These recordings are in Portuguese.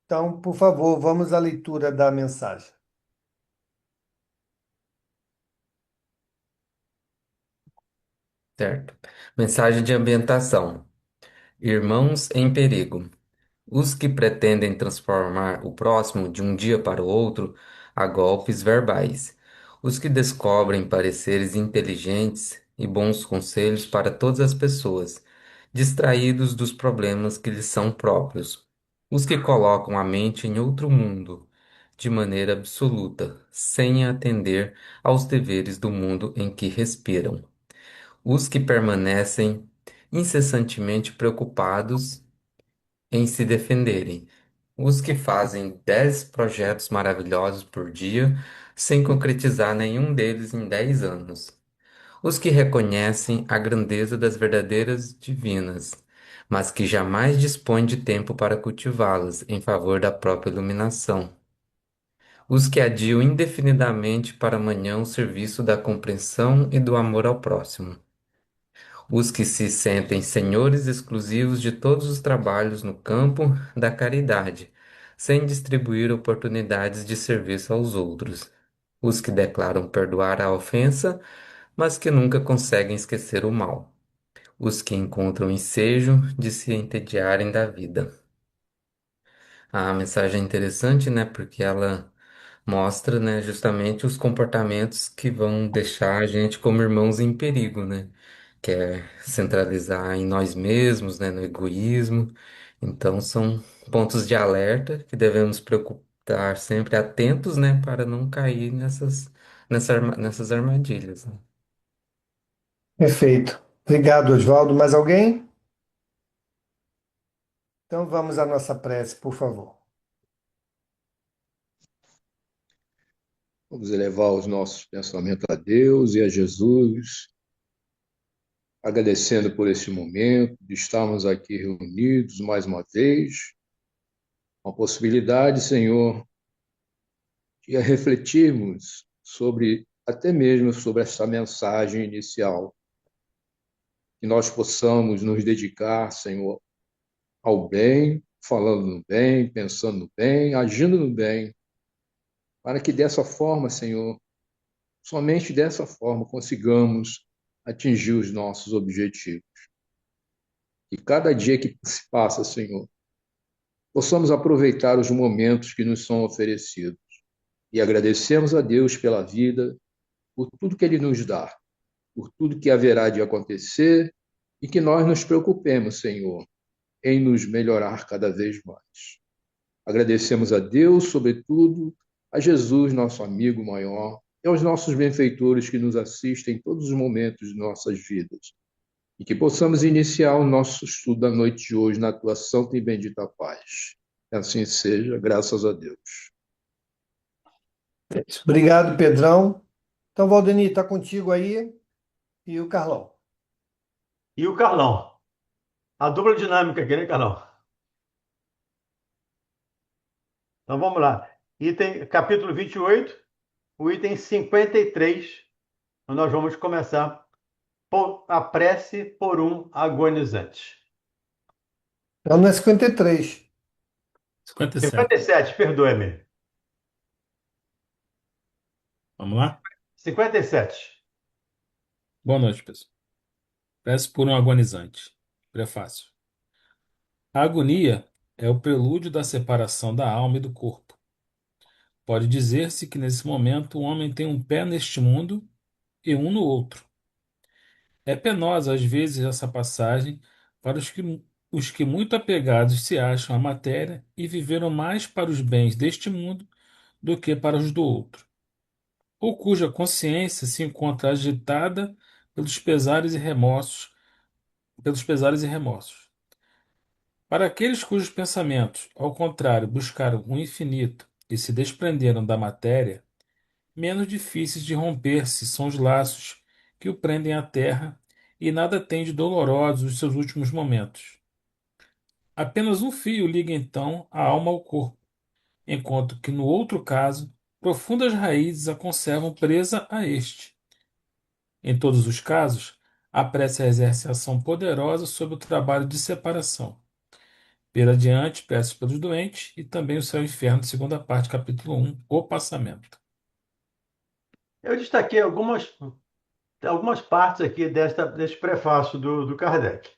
Então, por favor, vamos à leitura da mensagem. Certo. Mensagem de ambientação. Irmãos em perigo. Os que pretendem transformar o próximo de um dia para o outro a golpes verbais. Os que descobrem pareceres inteligentes e bons conselhos para todas as pessoas, distraídos dos problemas que lhes são próprios. Os que colocam a mente em outro mundo, de maneira absoluta, sem atender aos deveres do mundo em que respiram. Os que permanecem incessantemente preocupados em se defenderem. Os que fazem 10 projetos maravilhosos por dia sem concretizar nenhum deles em 10 anos. Os que reconhecem a grandeza das verdadeiras divinas, mas que jamais dispõem de tempo para cultivá-las em favor da própria iluminação. Os que adiam indefinidamente para amanhã o serviço da compreensão e do amor ao próximo. Os que se sentem senhores exclusivos de todos os trabalhos no campo da caridade, sem distribuir oportunidades de serviço aos outros. Os que declaram perdoar a ofensa, mas que nunca conseguem esquecer o mal. Os que encontram ensejo de se entediarem da vida. A mensagem é interessante, né? Porque ela mostra, né, justamente os comportamentos que vão deixar a gente como irmãos em perigo, né? Que é centralizar em nós mesmos, né, no egoísmo. Então, são pontos de alerta que devemos estar sempre atentos, né, para não cair nessas armadilhas, né? Perfeito. Obrigado, Oswaldo. Mais alguém? Então vamos à nossa prece, por favor. Vamos elevar os nossos pensamentos a Deus e a Jesus, agradecendo por este momento de estarmos aqui reunidos mais uma vez, com a possibilidade, Senhor, de refletirmos sobre, até mesmo sobre esta mensagem inicial, que nós possamos nos dedicar, Senhor, ao bem, falando no bem, pensando no bem, agindo no bem, para que dessa forma, Senhor, somente dessa forma consigamos atingir os nossos objetivos. Que cada dia que se passa, Senhor, possamos aproveitar os momentos que nos são oferecidos e agradecemos a Deus pela vida, por tudo que Ele nos dá, por tudo que haverá de acontecer e que nós nos preocupemos, Senhor, em nos melhorar cada vez mais. Agradecemos a Deus, sobretudo, a Jesus, nosso amigo maior, e aos nossos benfeitores que nos assistem em todos os momentos de nossas vidas. E que possamos iniciar o nosso estudo da noite de hoje na tua santa e bendita paz. Que assim seja, graças a Deus. Obrigado, Pedrão. Então, Valdeni, está contigo aí e o Carlão. E o Carlão. A dupla dinâmica aqui, né, Carlão? Então vamos lá. Item, capítulo 28, o item 53. Nós vamos começar por a prece por um agonizante. Então, não é 53. 57. 57, perdoe-me. Vamos lá? 57. Boa noite, pessoal. Peço por um agonizante. Prefácio. A agonia é o prelúdio da separação da alma e do corpo. Pode dizer-se que nesse momento o homem tem um pé neste mundo e um no outro. É penosa às vezes essa passagem para os que muito apegados se acham à matéria e viveram mais para os bens deste mundo do que para os do outro, ou cuja consciência se encontra agitada pelos pesares e remorsos, pelos pesares e remorsos. Para aqueles cujos pensamentos, ao contrário, buscaram o infinito e se desprenderam da matéria, menos difíceis de romper-se são os laços que o prendem à terra e nada tem de dolorosos os seus últimos momentos. Apenas um fio liga então a alma ao corpo, enquanto que no outro caso, profundas raízes a conservam presa a este. Em todos os casos, a prece exerce ação poderosa sobre o trabalho de separação. Pela adiante, peço pelos doentes e também o céu e o inferno, segunda parte, capítulo 1, o passamento. Eu destaquei algumas partes aqui deste prefácio do Kardec.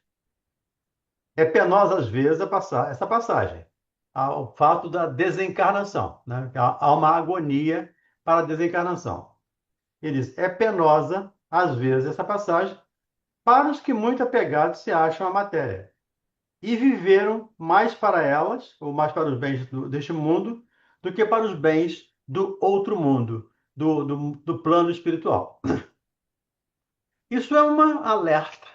É penosa, às vezes, essa passagem, ao fato da desencarnação, né? Há uma agonia para a desencarnação. Ele diz, é penosa, às vezes, essa passagem, para os que muito apegados se acham à matéria, e viveram mais para elas, ou mais para os bens deste mundo, do que para os bens do outro mundo, do plano espiritual. Isso é uma alerta,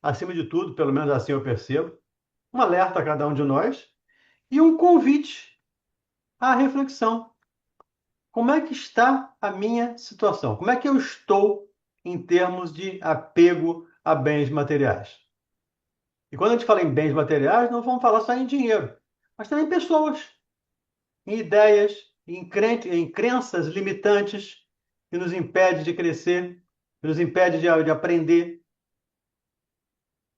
acima de tudo, pelo menos assim eu percebo, um alerta a cada um de nós e um convite à reflexão. Como é que está a minha situação? Como é que eu estou em termos de apego a bens materiais? E quando a gente fala em bens materiais, não vamos falar só em dinheiro, mas também em pessoas, em ideias, em crenças limitantes que nos impede de crescer, que nos impede de aprender.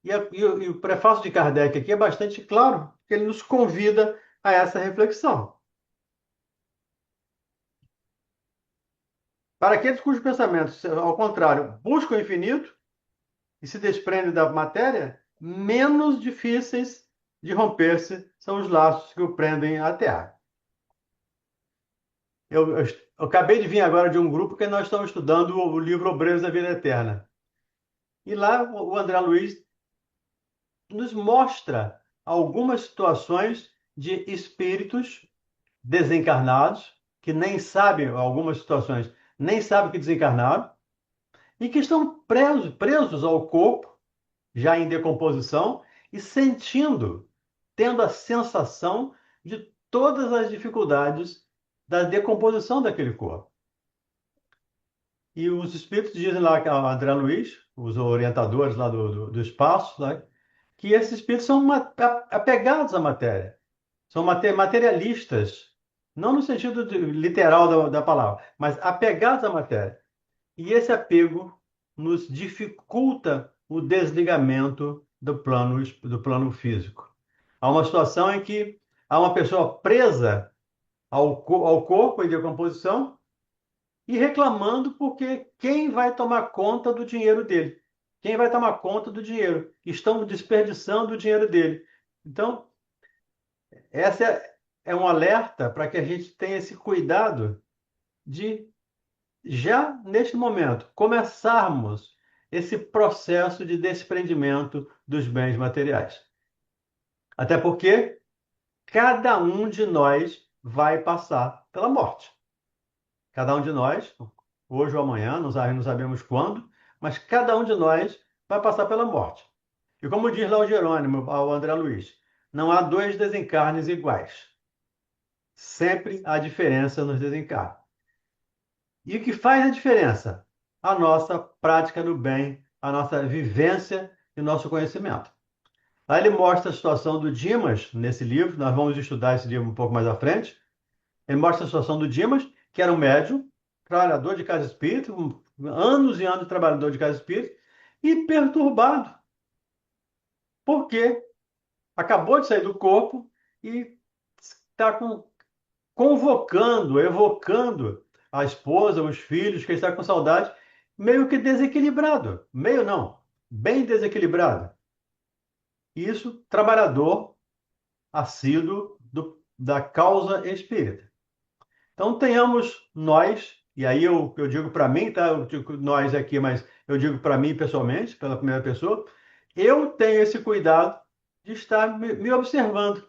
E o prefácio de Kardec aqui é bastante claro, porque ele nos convida a essa reflexão. Para aqueles cujos pensamentos, ao contrário, buscam o infinito e se desprendem da matéria, menos difíceis de romper-se são os laços que o prendem à Terra. Eu acabei de vir agora de um grupo que nós estamos estudando o livro Obreiros da Vida Eterna. E lá o André Luiz nos mostra algumas situações de espíritos desencarnados, que nem sabem, algumas situações, nem sabem que desencarnaram, e que estão presos ao corpo, já em decomposição, e sentindo, tendo a sensação de todas as dificuldades da decomposição daquele corpo. E os espíritos dizem lá, que o André Luiz, os orientadores lá do espaço, né, que esses espíritos são apegados à matéria, são materialistas, não no sentido literal da palavra, mas apegados à matéria. E esse apego nos dificulta o desligamento do plano físico. Há uma situação em que há uma pessoa presa ao corpo em decomposição e reclamando porque quem vai tomar conta do dinheiro dele? Quem vai tomar conta do dinheiro? Estão desperdiçando o dinheiro dele. Então, essa é um alerta para que a gente tenha esse cuidado de, já neste momento, começarmos esse processo de desprendimento dos bens materiais. Até porque cada um de nós vai passar pela morte. Cada um de nós, hoje ou amanhã, não sabemos quando, mas cada um de nós vai passar pela morte. E como diz lá o Jerônimo, ao André Luiz, não há dois desencarnes iguais. Sempre há diferença nos desencarnes. E o que faz a diferença? A nossa prática do bem, a nossa vivência e o nosso conhecimento. Lá ele mostra a situação do Dimas, nesse livro, nós vamos estudar esse livro um pouco mais à frente. Ele mostra a situação do Dimas, que era um médium, trabalhador de casa espírita, anos e anos de trabalhador de casa espírita, e perturbado, porque acabou de sair do corpo e está convocando, evocando a esposa, os filhos, que ele está com saudade, meio que desequilibrado. Meio não, bem desequilibrado. Isso, trabalhador assíduo da causa espírita. Então, tenhamos nós, e aí eu digo para mim, tá? Eu digo nós aqui, mas eu digo para mim pessoalmente, pela primeira pessoa, eu tenho esse cuidado de estar me observando.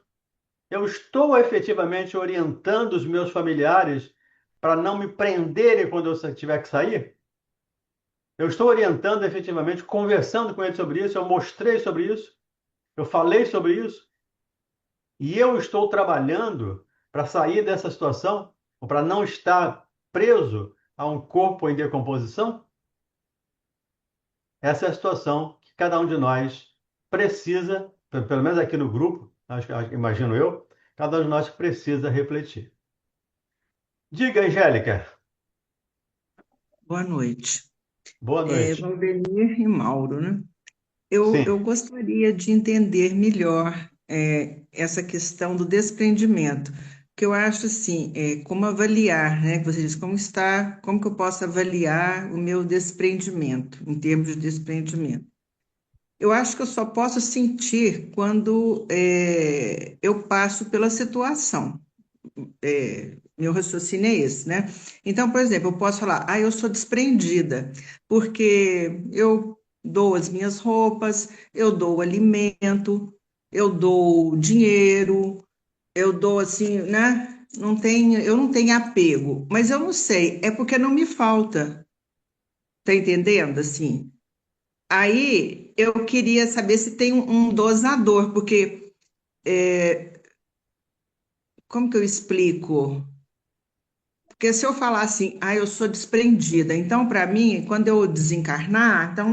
Eu estou efetivamente orientando os meus familiares para não me prenderem quando eu tiver que sair? Eu estou orientando efetivamente, conversando com eles sobre isso, eu mostrei sobre isso, eu falei sobre isso, e eu estou trabalhando para sair dessa situação, ou para não estar preso a um corpo em decomposição? Essa é a situação que cada um de nós precisa, pelo menos aqui no grupo, imagino eu, cada um de nós precisa refletir. Diga, Angélica. Boa noite. Boa noite. Valdenir e Mauro, né? Eu Sim. gostaria de entender melhor essa questão do desprendimento, que eu acho assim, como avaliar, né? Que você diz, como que eu posso avaliar o meu desprendimento, em termos de desprendimento? Eu acho que eu só posso sentir quando eu passo pela situação. Meu raciocínio é esse, né? Então, por exemplo, eu posso falar, eu sou desprendida, porque eu dou as minhas roupas, eu dou alimento, eu dou dinheiro, eu dou assim, né? Eu não tenho apego, mas eu não sei, é porque não me falta, tá entendendo? Assim, aí eu queria saber se tem um dosador, porque como que eu explico? Porque se eu falar assim, eu sou desprendida, então para mim, quando eu desencarnar, então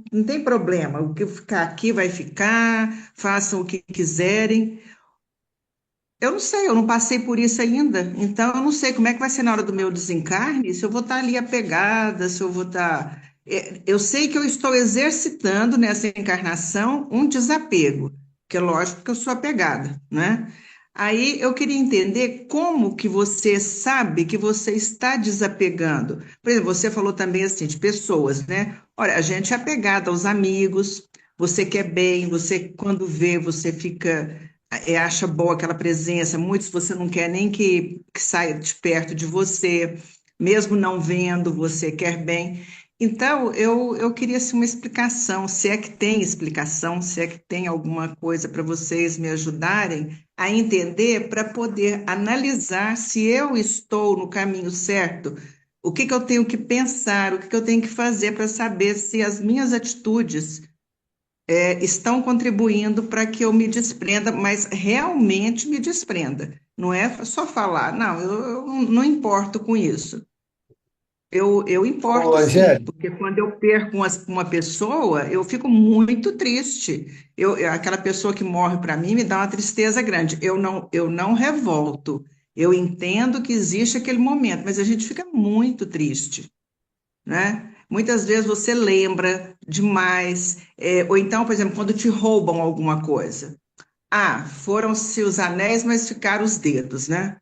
não tem problema, o que ficar aqui vai ficar, façam o que quiserem. Eu não sei, eu não passei por isso ainda, então eu não sei como é que vai ser na hora do meu desencarne, se eu vou estar ali apegada, se eu vou estar. Eu sei que eu estou exercitando nessa encarnação um desapego, que é lógico que eu sou apegada, né? Aí eu queria entender como que você sabe que você está desapegando. Por exemplo, você falou também assim de pessoas, né? Olha, a gente é apegada aos amigos, você quer bem, você quando vê, você fica acha boa aquela presença, muitos você não quer nem que saia de perto de você, mesmo não vendo, você quer bem. Então, eu queria assim, uma explicação, se é que tem explicação, se é que tem alguma coisa para vocês me ajudarem a entender, para poder analisar se eu estou no caminho certo, o que que eu tenho que pensar, o que que eu tenho que fazer para saber se as minhas atitudes estão contribuindo para que eu me desprenda, mas realmente me desprenda. Não é só falar, não, eu não importo com isso. Eu Ô, importo sim, Angélica, porque quando eu perco uma pessoa, eu fico muito triste. Aquela pessoa que morre para mim me dá uma tristeza grande. Eu não revolto. Eu entendo que existe aquele momento, mas a gente fica muito triste, né? Muitas vezes você lembra demais, ou então, por exemplo, quando te roubam alguma coisa. Foram-se os anéis, mas ficaram os dedos, né?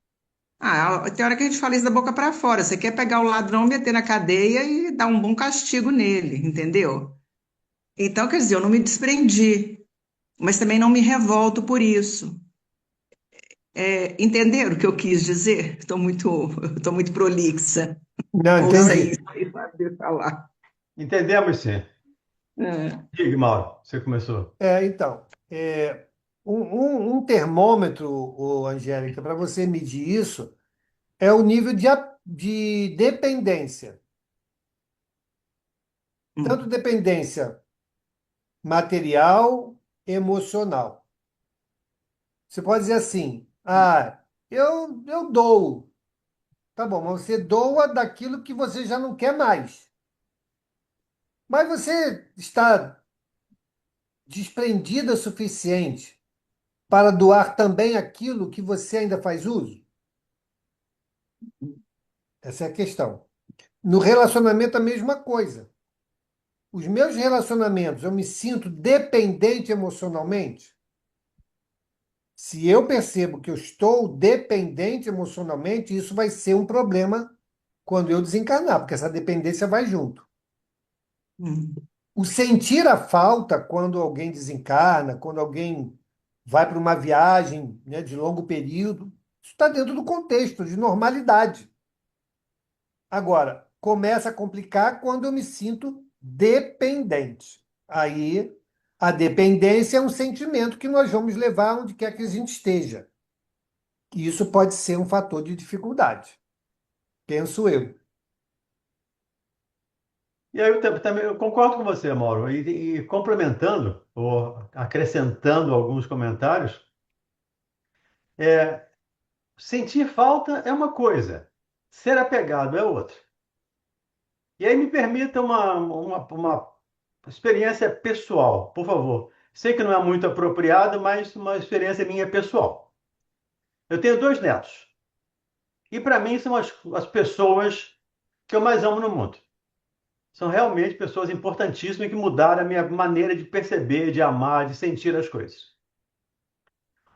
Tem hora que a gente fala isso da boca para fora. Você quer pegar o ladrão, meter na cadeia e dar um bom castigo nele, entendeu? Então, quer dizer, eu não me desprendi, mas também não me revolto por isso. Entenderam o que eu quis dizer? Estou muito prolixa, não, ou sem entendi. saber falar. Entendemos, sim. É. Diga, Mauro, você começou. Então, um termômetro, ô, Angélica, para você medir isso, é o nível de dependência. Tanto Hum, dependência material, emocional. Você pode dizer assim, eu dou. Tá bom, mas você doa daquilo que você já não quer mais. Mas você está desprendida o suficiente para doar também aquilo que você ainda faz uso? Essa é a questão. No relacionamento, a mesma coisa. Os meus relacionamentos, eu me sinto dependente emocionalmente? Se eu percebo que eu estou dependente emocionalmente, isso vai ser um problema quando eu desencarnar, porque essa dependência vai junto. hum, O sentir a falta quando alguém desencarna, quando alguém vai para uma viagem, né, de longo período, isso está dentro do contexto de normalidade. Agora, começa a complicar quando eu me sinto dependente. Aí, a dependência é um sentimento que nós vamos levar onde quer que a gente esteja. E isso pode ser um fator de dificuldade, penso eu. E aí também eu concordo com você, Mauro, e complementando ou acrescentando alguns comentários, é, sentir falta é uma coisa, ser apegado é outra. E aí me permita uma experiência pessoal, por favor. Sei que não é muito apropriado, mas uma experiência minha pessoal. Eu tenho dois netos. E para mim são as pessoas que eu mais amo no mundo. São realmente pessoas importantíssimas que mudaram a minha maneira de perceber, de amar, de sentir as coisas.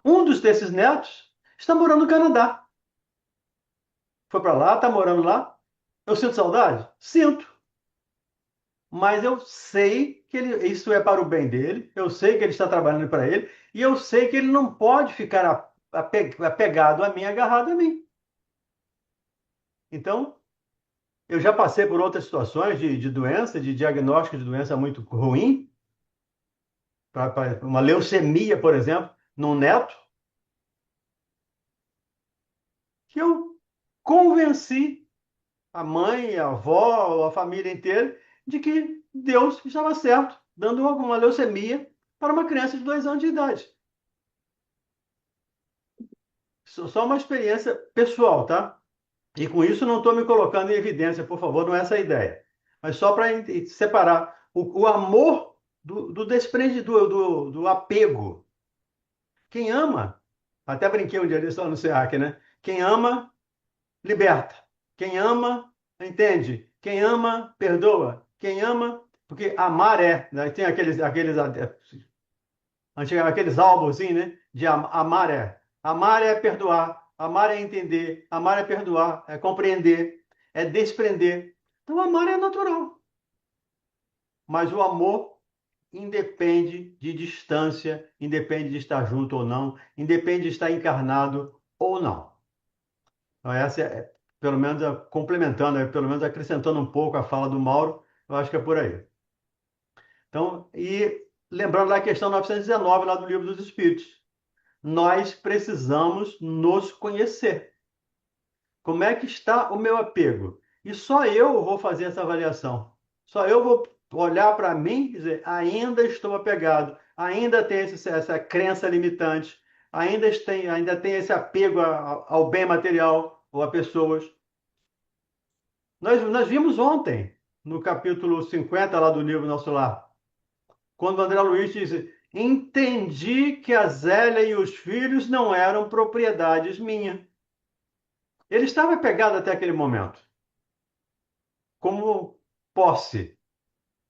Um desses netos está morando no Canadá. Foi para lá, está morando lá. Eu sinto saudade? Sinto. Mas eu sei que isso é para o bem dele, eu sei que ele está trabalhando para ele, e eu sei que ele não pode ficar apegado a mim, agarrado a mim. Então, eu já passei por outras situações de doença, de diagnóstico de doença muito ruim, uma leucemia, por exemplo, num neto, que eu convenci a mãe, a avó, a família inteira de que Deus estava certo, dando uma leucemia para uma criança de 2 anos de idade. Só uma experiência pessoal, tá? E com isso não estou me colocando em evidência, por favor, não é essa a ideia. Mas só para separar o amor do desprende, do apego. Quem ama, até brinquei um dia disso lá no SEAC, né? Quem ama, liberta. Quem ama, entende. Quem ama, perdoa. Quem ama, porque amar é, né? Tem aqueles álbuns, assim, né? De amar é. Amar é perdoar. Amar é entender. Amar é perdoar. É compreender. É desprender. Então, amar é natural. Mas o amor independe de distância, independe de estar junto ou não, independe de estar encarnado ou não. Então, essa é, pelo menos, complementando, pelo menos acrescentando um pouco a fala do Mauro, eu acho que é por aí. Então, e lembrando da questão 919 lá do Livro dos Espíritos, nós precisamos nos conhecer. Como é que está o meu apego? E só eu vou fazer essa avaliação. Só eu vou olhar para mim e dizer, ainda estou apegado, ainda tenho essa crença limitante, ainda tem esse apego ao bem material ou a pessoas. Nós vimos ontem, no capítulo 50 lá do livro Nosso Lar, quando o André Luiz diz, entendi que a Zélia e os filhos não eram propriedades minhas. Ele estava apegado até aquele momento, como posse.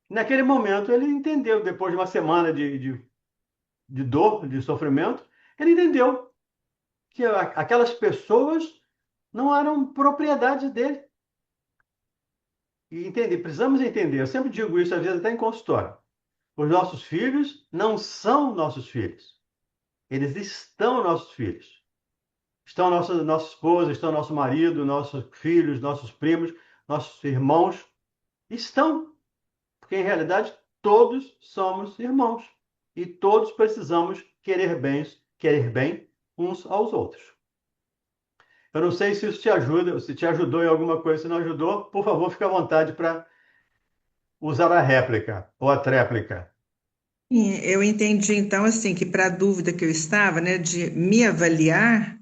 Naquele momento ele entendeu, depois de uma semana de dor, de sofrimento, ele entendeu que aquelas pessoas não eram propriedade dele. E entender, precisamos entender, eu sempre digo isso, às vezes até em consultório. Os nossos filhos não são nossos filhos. Eles estão nossos filhos. Estão nossa esposa, estão nosso marido, nossos filhos, nossos primos, nossos irmãos. Estão. Porque, em realidade, todos somos irmãos. E todos precisamos querer bem uns aos outros. Eu não sei se isso te ajuda, se te ajudou em alguma coisa. Se não ajudou, por favor, fique à vontade para usar a réplica ou a tréplica. Sim, eu entendi então assim que para a dúvida que eu estava, né, de me avaliar,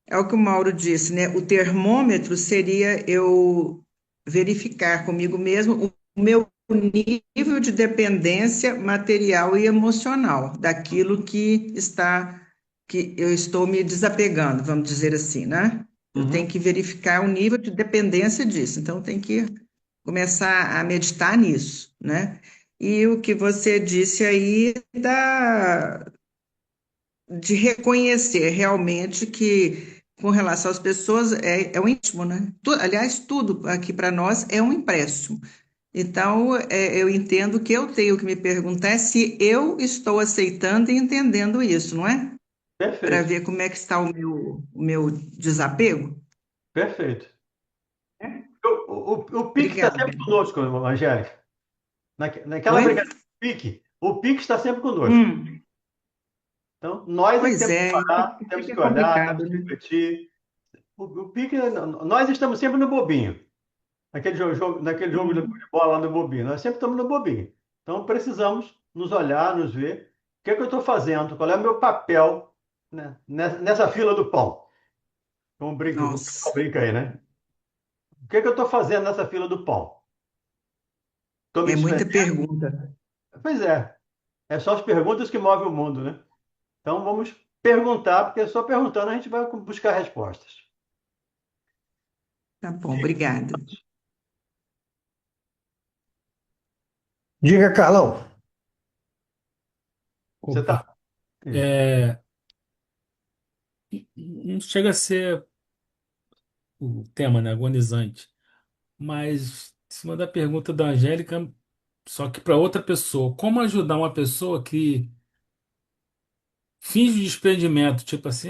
é o que o Mauro disse, né? O termômetro seria eu verificar comigo mesmo o meu nível de dependência material e emocional daquilo que eu estou me desapegando, vamos dizer assim, né? Eu tenho Uhum. que verificar o nível de dependência disso. Então, tem que começar a meditar nisso, né? E o que você disse aí de reconhecer realmente que, com relação às pessoas, é um íntimo, né? Aliás, tudo aqui para nós é um empréstimo. Então, eu entendo que eu tenho que me perguntar se eu estou aceitando e entendendo isso, não é? Para Perfeito, ver como é que está o meu desapego. perfeito. O pique está Obrigada. sempre conosco, Angélica. Naquela Oi? brincadeira do pique, o pique está sempre conosco. Hum, Então, nós é que pois temos que é, parar, isso temos que é que olhar, temos complicado, que né? refletir. O pique, nós estamos sempre no bobinho. Naquele jogo de Hum. bola lá no bobinho. Nós sempre estamos no bobinho. Então, precisamos nos olhar, nos ver. O que é que eu estou fazendo? Qual é o meu papel, né, nessa fila do pão? O pessoal Nossa, brinca aí, né? O que é que eu estou fazendo nessa fila do pão? Estou me é muita desprendendo? pergunta. Pois é. É só as perguntas que movem o mundo, né? Então vamos perguntar, porque só perguntando a gente vai buscar respostas. Tá bom, obrigada. Diga, Carlão. Você Opa. está. É, não chega a ser o tema, né? Agonizante. Mas, em cima da pergunta da Angélica, só que para outra pessoa, como ajudar uma pessoa que finge desprendimento, tipo assim,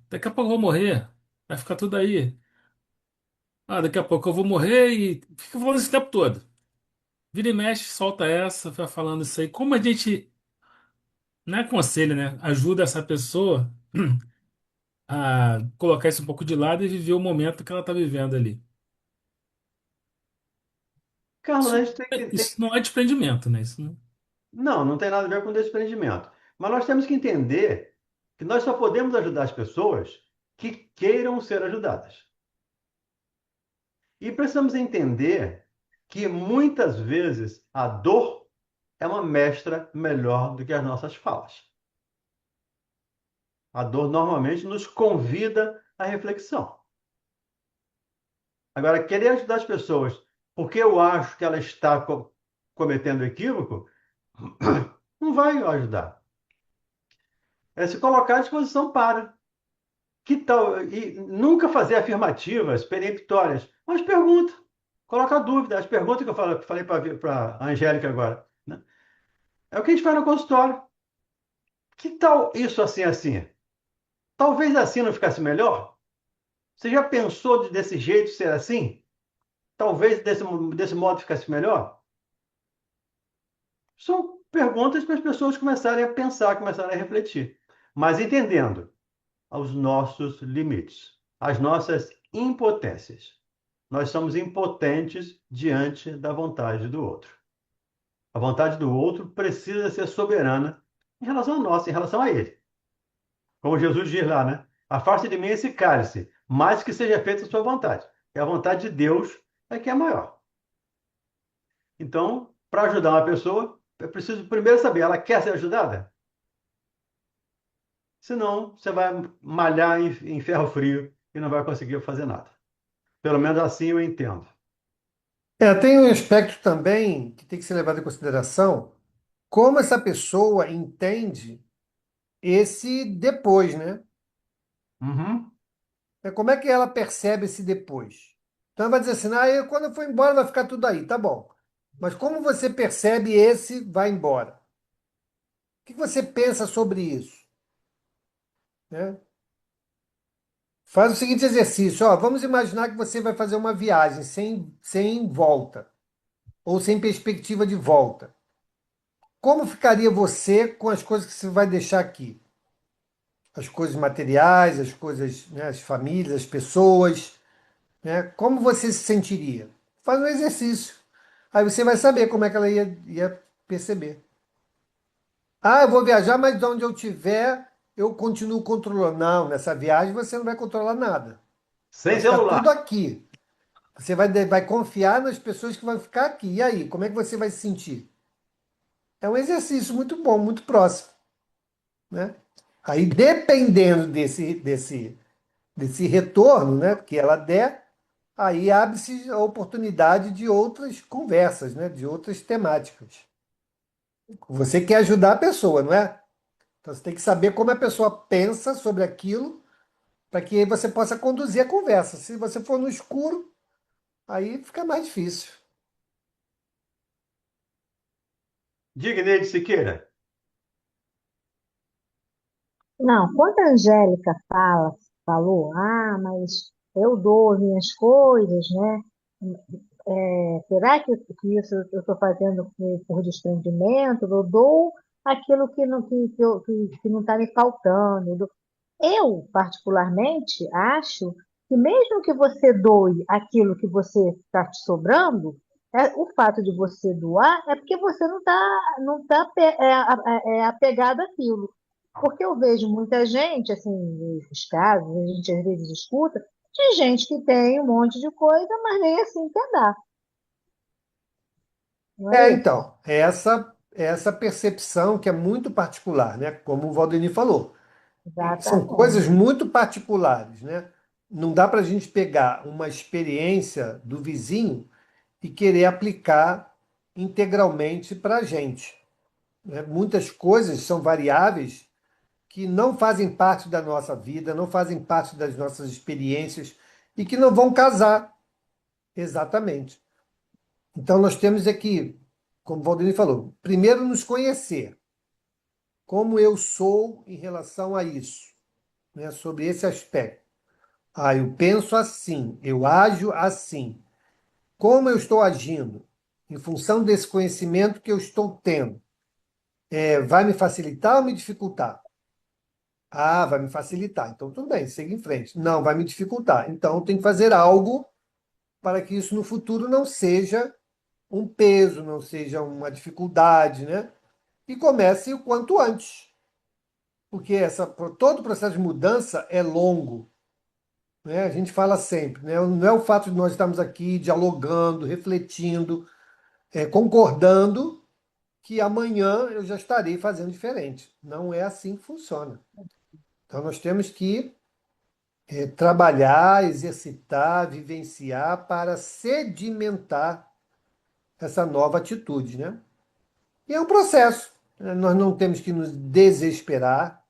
daqui a pouco eu vou morrer, vai ficar tudo aí. Daqui a pouco eu vou morrer e fica falando isso o tempo todo. Vira e mexe, solta essa, vai falando isso aí. Como a gente, não é aconselha, né? Ajuda essa pessoa a colocar isso um pouco de lado e viver o momento que ela está vivendo ali. Carlos, a Isso, gente isso não é desprendimento, né? Isso não... não, não tem nada a ver com desprendimento. Mas nós temos que entender que nós só podemos ajudar as pessoas que queiram ser ajudadas. E precisamos entender que muitas vezes a dor é uma mestra melhor do que as nossas falas. A dor normalmente nos convida à reflexão. Agora, querer ajudar as pessoas porque eu acho que ela está cometendo equívoco, não vai ajudar. É se colocar à disposição para. Que tal? E nunca fazer afirmativas peremptórias, mas pergunta. Coloca dúvida. As perguntas que eu falei para a Angélica agora, né? É o que a gente faz no consultório. Que tal isso assim, assim? Talvez assim não ficasse melhor? Você já pensou desse jeito ser assim? Talvez desse modo ficasse melhor? São perguntas para as pessoas começarem a pensar, começarem a refletir. Mas entendendo os nossos limites, as nossas impotências. Nós somos impotentes diante da vontade do outro. A vontade do outro precisa ser soberana em relação a nós, em relação a ele. Como Jesus diz lá, né? Afaste de mim esse cálice, mas que seja feita a sua vontade. E a vontade de Deus é que é maior. Então, para ajudar uma pessoa, é preciso primeiro saber, ela quer ser ajudada? Senão, você vai malhar em ferro frio e não vai conseguir fazer nada. Pelo menos assim eu entendo. Tem um aspecto também que tem que ser levado em consideração, como essa pessoa entende esse depois, né? Uhum. Como é que ela percebe esse depois? Então ela vai dizer assim, quando eu for embora vai ficar tudo aí, tá bom. Mas como você percebe esse vai embora? O que você pensa sobre isso? Né? Faz o seguinte exercício, ó, vamos imaginar que você vai fazer uma viagem sem volta, ou sem perspectiva de volta. Como ficaria você com as coisas que você vai deixar aqui? As coisas materiais, as coisas, né, as famílias, as pessoas, né? Como você se sentiria? Faz um exercício. Aí você vai saber como é que ela ia perceber. Eu vou viajar, mas de onde eu estiver, eu continuo controlando. Não, nessa viagem você não vai controlar nada. Vai Sem ficar tudo celular. aqui. Você vai confiar nas pessoas que vão ficar aqui. E aí, como é que você vai se sentir? É um exercício muito bom, muito próximo, né? Aí, dependendo desse retorno, né, que ela der, aí abre-se a oportunidade de outras conversas, né, de outras temáticas. Você quer ajudar a pessoa, não é? Então você tem que saber como a pessoa pensa sobre aquilo para que você possa conduzir a conversa. Se você for no escuro, aí fica mais difícil. Digneide Siqueira. Não, quando a Angélica falou, mas eu dou as minhas coisas, né? Será que isso eu estou fazendo por desprendimento? Eu dou aquilo que não está me faltando. Eu, particularmente, acho que mesmo que você doe aquilo que você está te sobrando, o fato de você doar é porque você não tá apegado àquilo. Porque eu vejo muita gente, assim, nos casos, a gente às vezes escuta, de gente que tem um monte de coisa, mas nem assim quer dar. Não é isso? Então, essa percepção que é muito particular, né? Como o Valdemir falou. São coisas Exatamente. muito particulares, né? Não dá para a gente pegar uma experiência do vizinho e querer aplicar integralmente para a gente, né? Muitas coisas são variáveis que não fazem parte da nossa vida, não fazem parte das nossas experiências e que não vão casar. Exatamente. Então nós temos aqui, como o Valdemir falou, primeiro nos conhecer, como eu sou em relação a isso, né, sobre esse aspecto. Ah, eu penso assim, eu ajo assim. Como eu estou agindo em função desse conhecimento que eu estou tendo? Vai me facilitar ou me dificultar? Ah, vai me facilitar. Então, tudo bem, segue em frente. Não, vai me dificultar. Então, eu tenho que fazer algo para que isso no futuro não seja um peso, não seja uma dificuldade, né? E comece o quanto antes. Porque todo o processo de mudança é longo, né? A gente fala sempre, né? Não é o fato de nós estarmos aqui dialogando, refletindo, concordando, que amanhã eu já estarei fazendo diferente. Não é assim que funciona. Então, nós temos que trabalhar, exercitar, vivenciar para sedimentar essa nova atitude, né? E é um processo, né? Nós não temos que nos desesperar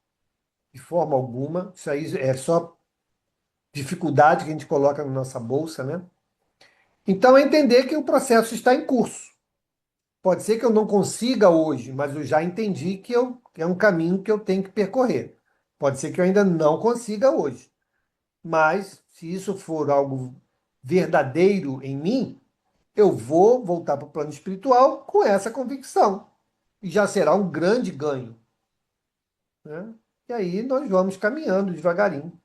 de forma alguma. Isso aí é só dificuldade que a gente coloca na nossa bolsa, né? Então, é entender que o processo está em curso. Pode ser que eu não consiga hoje, mas eu já entendi que é um caminho que eu tenho que percorrer. Pode ser que eu ainda não consiga hoje. Mas, se isso for algo verdadeiro em mim, eu vou voltar para o plano espiritual com essa convicção. E já será um grande ganho, né? E aí nós vamos caminhando devagarinho.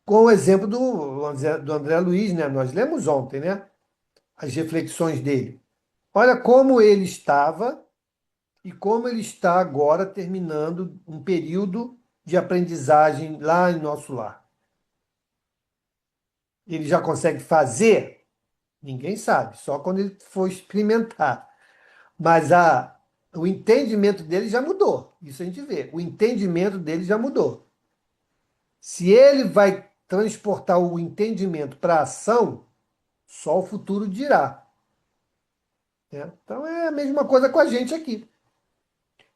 Com o exemplo do André Luiz, né? Nós lemos ontem, né? As reflexões dele. Olha como ele estava e como ele está agora terminando um período de aprendizagem lá em nosso lar. Ele já consegue fazer? Ninguém sabe, só quando ele for experimentar. Mas o entendimento dele já mudou. Isso a gente vê. O entendimento dele já mudou. Se ele vai transportar o entendimento para a ação, só o futuro dirá, né? Então é a mesma coisa com a gente aqui.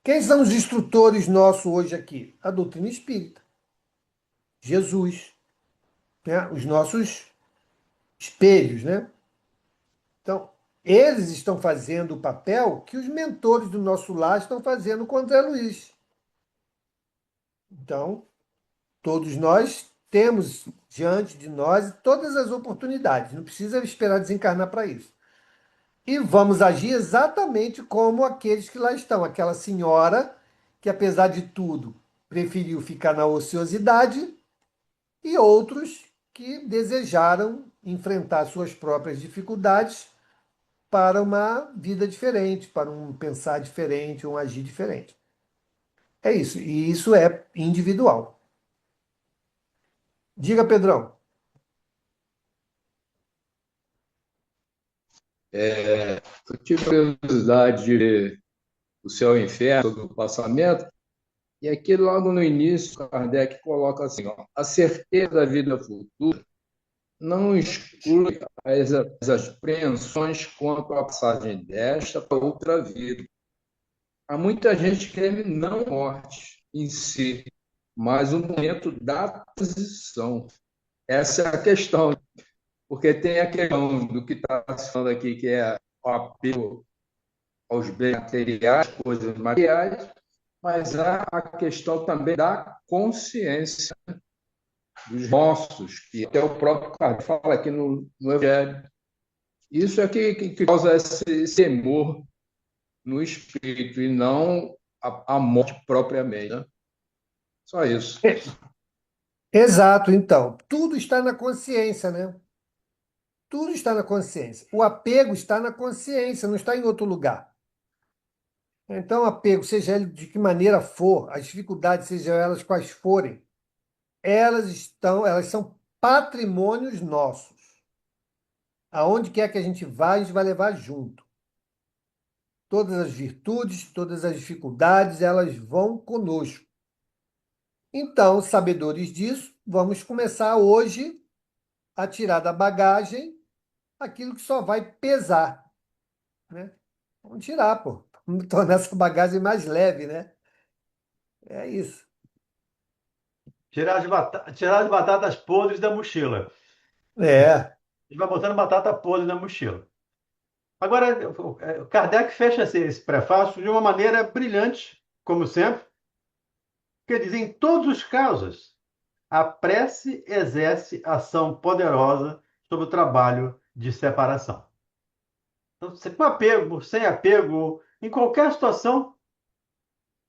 Quem são os instrutores nossos hoje aqui? A doutrina espírita. Jesus, né? Os nossos espelhos, né? Então, eles estão fazendo o papel que os mentores do nosso lar estão fazendo com o André Luiz. Então, todos nós temos diante de nós todas as oportunidades, não precisa esperar desencarnar para isso. E vamos agir exatamente como aqueles que lá estão. Aquela senhora que, apesar de tudo, preferiu ficar na ociosidade, e outros que desejaram enfrentar suas próprias dificuldades para uma vida diferente, para um pensar diferente, um agir diferente. É isso, e isso é individual. Diga, Pedrão. Eu tive curiosidade de ler O Céu e o Inferno, sobre o passamento, e aqui logo no início, Kardec coloca assim, ó, a certeza da vida futura não exclui as apreensões quanto à passagem desta para outra vida. Há muita gente que teme não a morte em si, mas o momento da transição. Essa é a questão, porque tem a questão do que está se falando aqui, que é o apego aos bens materiais, coisas materiais, mas há a questão também da consciência dos nossos, que até o próprio Kardec fala aqui no Evangelho. Isso é que causa esse temor no espírito e não a morte propriamente, né? Só isso. Exato, então. Tudo está na consciência, né? Tudo está na consciência. O apego está na consciência, não está em outro lugar. Então, o apego, seja ele de que maneira for, as dificuldades, sejam elas quais forem, elas são patrimônios nossos. Aonde quer que a gente vai levar junto. Todas as virtudes, todas as dificuldades, elas vão conosco. Então, sabedores disso, vamos começar hoje a tirar da bagagem aquilo que só vai pesar, né? Vamos tirar, pô. Vamos tornar essa bagagem mais leve, né? É isso. Tirar as batatas podres da mochila. É, A gente vai botando batata podre na mochila. Agora, o Kardec fecha esse prefácio de uma maneira brilhante, como sempre, que diz: em todos os casos, a prece exerce ação poderosa sobre o trabalho de separação. Então, com apego, sem apego, em qualquer situação.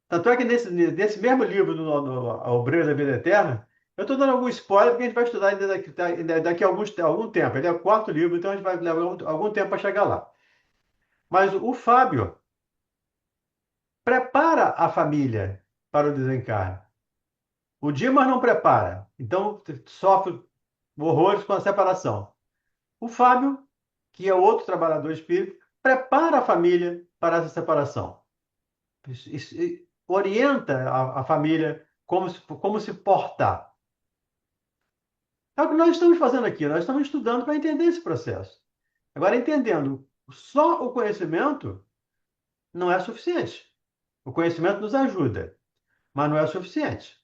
Tanto é que nesse mesmo livro, no A Obreiro da Vida Eterna, eu estou dando algum spoiler, porque a gente vai estudar ainda daqui a algum tempo. Ele é o quarto livro, então a gente vai levar algum tempo para chegar lá. Mas o Fábio prepara a família para o desencarne. O Dimas não prepara, então sofre horrores com a separação. O Fábio, que é outro trabalhador espírita, prepara a família para essa separação. Orienta a família como se portar. É o que nós estamos fazendo aqui, nós estamos estudando para entender esse processo. Agora, entendendo só o conhecimento não é suficiente. O conhecimento nos ajuda, mas não é suficiente.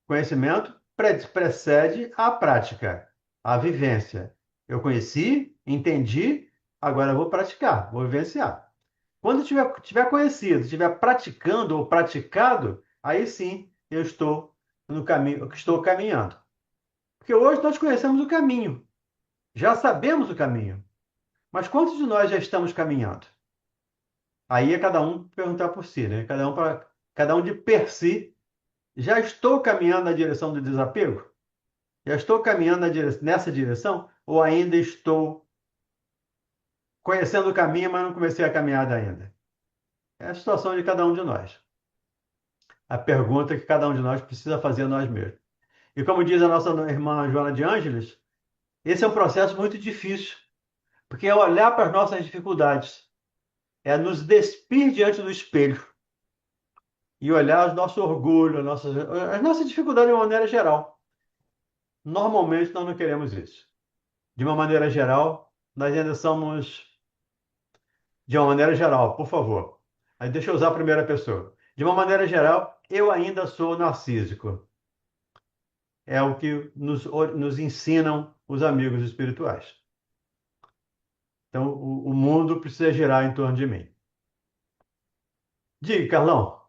Conhecimento precede a prática, a vivência. Eu conheci, entendi, agora eu vou praticar, vou vivenciar. Quando tiver conhecido, estiver praticando ou praticado, aí sim eu estou no caminho, estou caminhando. Porque hoje nós conhecemos o caminho, já sabemos o caminho. Mas quantos de nós já estamos caminhando? Aí é cada um perguntar por si, né? Cada um de per si. Já estou caminhando na direção do desapego? Já estou caminhando nessa direção? Ou ainda estou conhecendo o caminho, mas não comecei a caminhada ainda? É a situação de cada um de nós. A pergunta que cada um de nós precisa fazer a nós mesmos. E como diz a nossa irmã Joana de Ângeles, esse é um processo muito difícil, porque é olhar para as nossas dificuldades, é nos despir diante do espelho e olhar o nosso orgulho, as nossas dificuldades de uma maneira geral. Normalmente nós não queremos isso. De uma maneira geral, nós ainda somos. De uma maneira geral, por favor. Aí deixa eu usar a primeira pessoa. De uma maneira geral, eu ainda sou narcísico. É o que nos ensinam os amigos espirituais. Então, o mundo precisa girar em torno de mim. Diga, Carlão.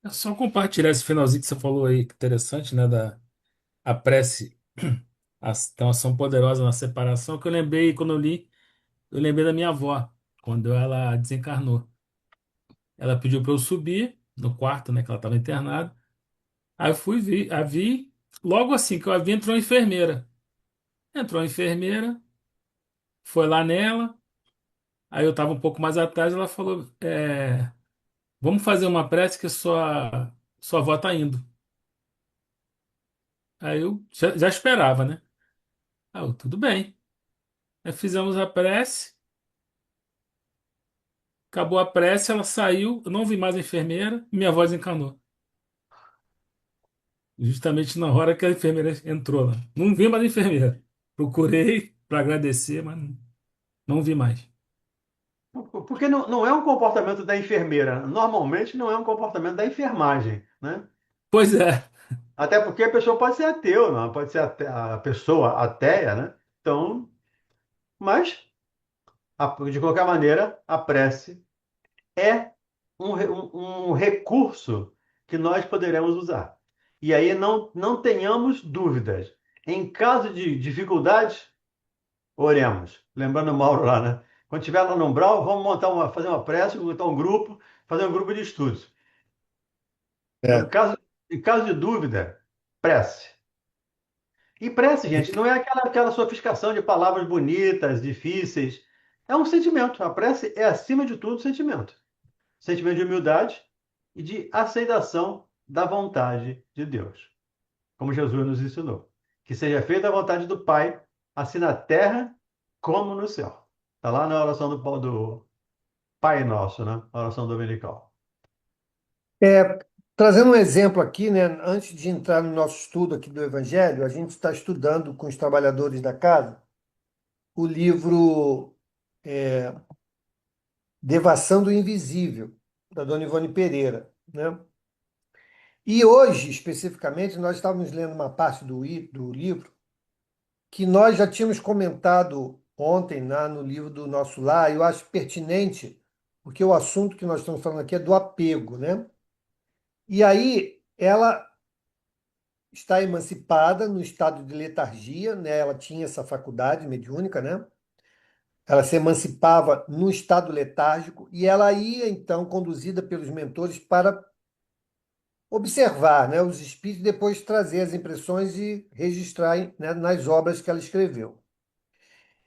É só compartilhar esse finalzinho que você falou aí, que interessante, né? Da a prece, a ação poderosa na separação, que eu lembrei, quando eu li, eu lembrei da minha avó, quando ela desencarnou. Ela pediu para eu subir no quarto, né? Que ela estava internada. Aí eu fui, vi, logo assim que eu a vi, entrou a enfermeira. Entrou a enfermeira, foi lá nela, aí eu estava um pouco mais atrás, ela falou, vamos fazer uma prece que sua avó tá indo. Aí eu já esperava, né? Aí eu, tudo bem. Aí fizemos a prece, acabou a prece, ela saiu, eu não vi mais a enfermeira, minha voz encanou. Justamente na hora que a enfermeira entrou lá. Não vi mais a enfermeira. Procurei para agradecer, mas não vi mais. Porque não é um comportamento da enfermeira. Normalmente não é um comportamento da enfermagem, né? Pois é, Até porque a pessoa pode ser ateu, não? Pode ser a pessoa ateia, né? Então, mas, de qualquer maneira, a prece é um recurso que nós poderemos usar. E aí não tenhamos dúvidas. Em caso de dificuldade, oremos. Lembrando o Mauro lá, né? Quando estiver lá no umbral, vamos fazer uma prece, montar um grupo, fazer um grupo de estudos. Então, é. em caso de dúvida, prece. E prece, gente, não é aquela sofisticação de palavras bonitas, difíceis. É um sentimento. A prece é, acima de tudo, sentimento. Sentimento de humildade e de aceitação da vontade de Deus, como Jesus nos ensinou. Que seja feita a vontade do Pai, assim na terra como no céu. Está lá na oração do Pai Nosso, né? A oração dominical. É, trazendo um exemplo aqui, né, antes de entrar no nosso estudo aqui do Evangelho, a gente está estudando com os trabalhadores da casa o livro Devassando o Invisível, da Dona Ivone Pereira, né? E hoje, especificamente, nós estávamos lendo uma parte do livro que nós já tínhamos comentado ontem lá no livro do Nosso Lar, e eu acho pertinente, porque o assunto que nós estamos falando aqui é do apego, né? E aí ela está emancipada no estado de letargia, né? Ela tinha essa faculdade mediúnica, né? Ela se emancipava no estado letárgico e ela ia então conduzida pelos mentores para observar, né, os espíritos, e depois trazer as impressões e registrar, né, nas obras que ela escreveu.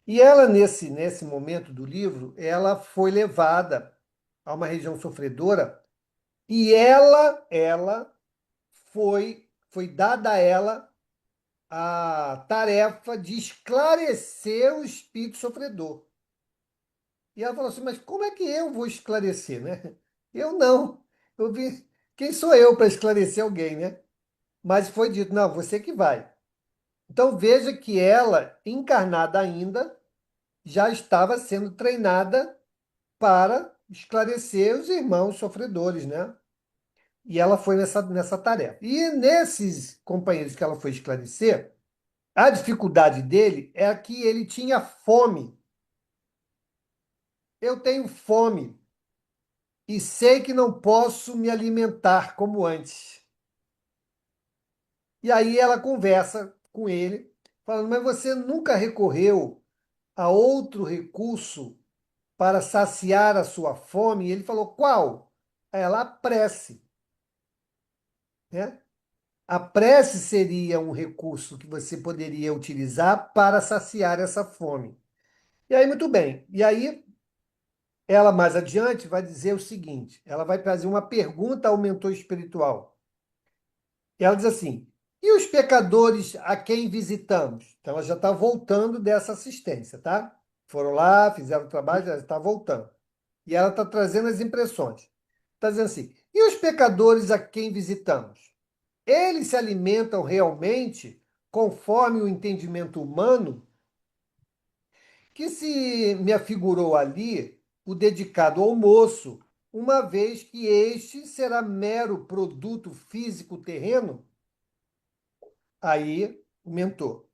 E ela, nesse momento do livro, ela foi levada a uma região sofredora e ela foi dada a ela a tarefa de esclarecer o espírito sofredor. E ela falou assim, mas como é que eu vou esclarecer, né? Eu não. Eu vi, quem sou eu para esclarecer alguém, né? Mas foi dito, não, você que vai. Então veja que ela, encarnada ainda, já estava sendo treinada para esclarecer os irmãos sofredores, né? E ela foi nessa tarefa. E nesses companheiros que ela foi esclarecer, a dificuldade dele é que ele tinha fome. Eu tenho fome e sei que não posso me alimentar como antes. E aí ela conversa com ele, falando, mas você nunca recorreu a outro recurso para saciar a sua fome? E ele falou, qual? Aí ela, a prece, né? A prece seria um recurso que você poderia utilizar para saciar essa fome. E aí, muito bem. E aí, ela mais adiante vai dizer o seguinte: ela vai fazer uma pergunta ao mentor espiritual. E ela diz assim: e os pecadores a quem visitamos? Então, ela já está voltando dessa assistência, tá? Foram lá, fizeram o trabalho, já está voltando. E ela está trazendo as impressões. Está dizendo assim: e os pecadores a quem visitamos? Eles se alimentam realmente conforme o entendimento humano que se me afigurou ali o dedicado ao moço, uma vez que este será mero produto físico terreno? Aí, o mentor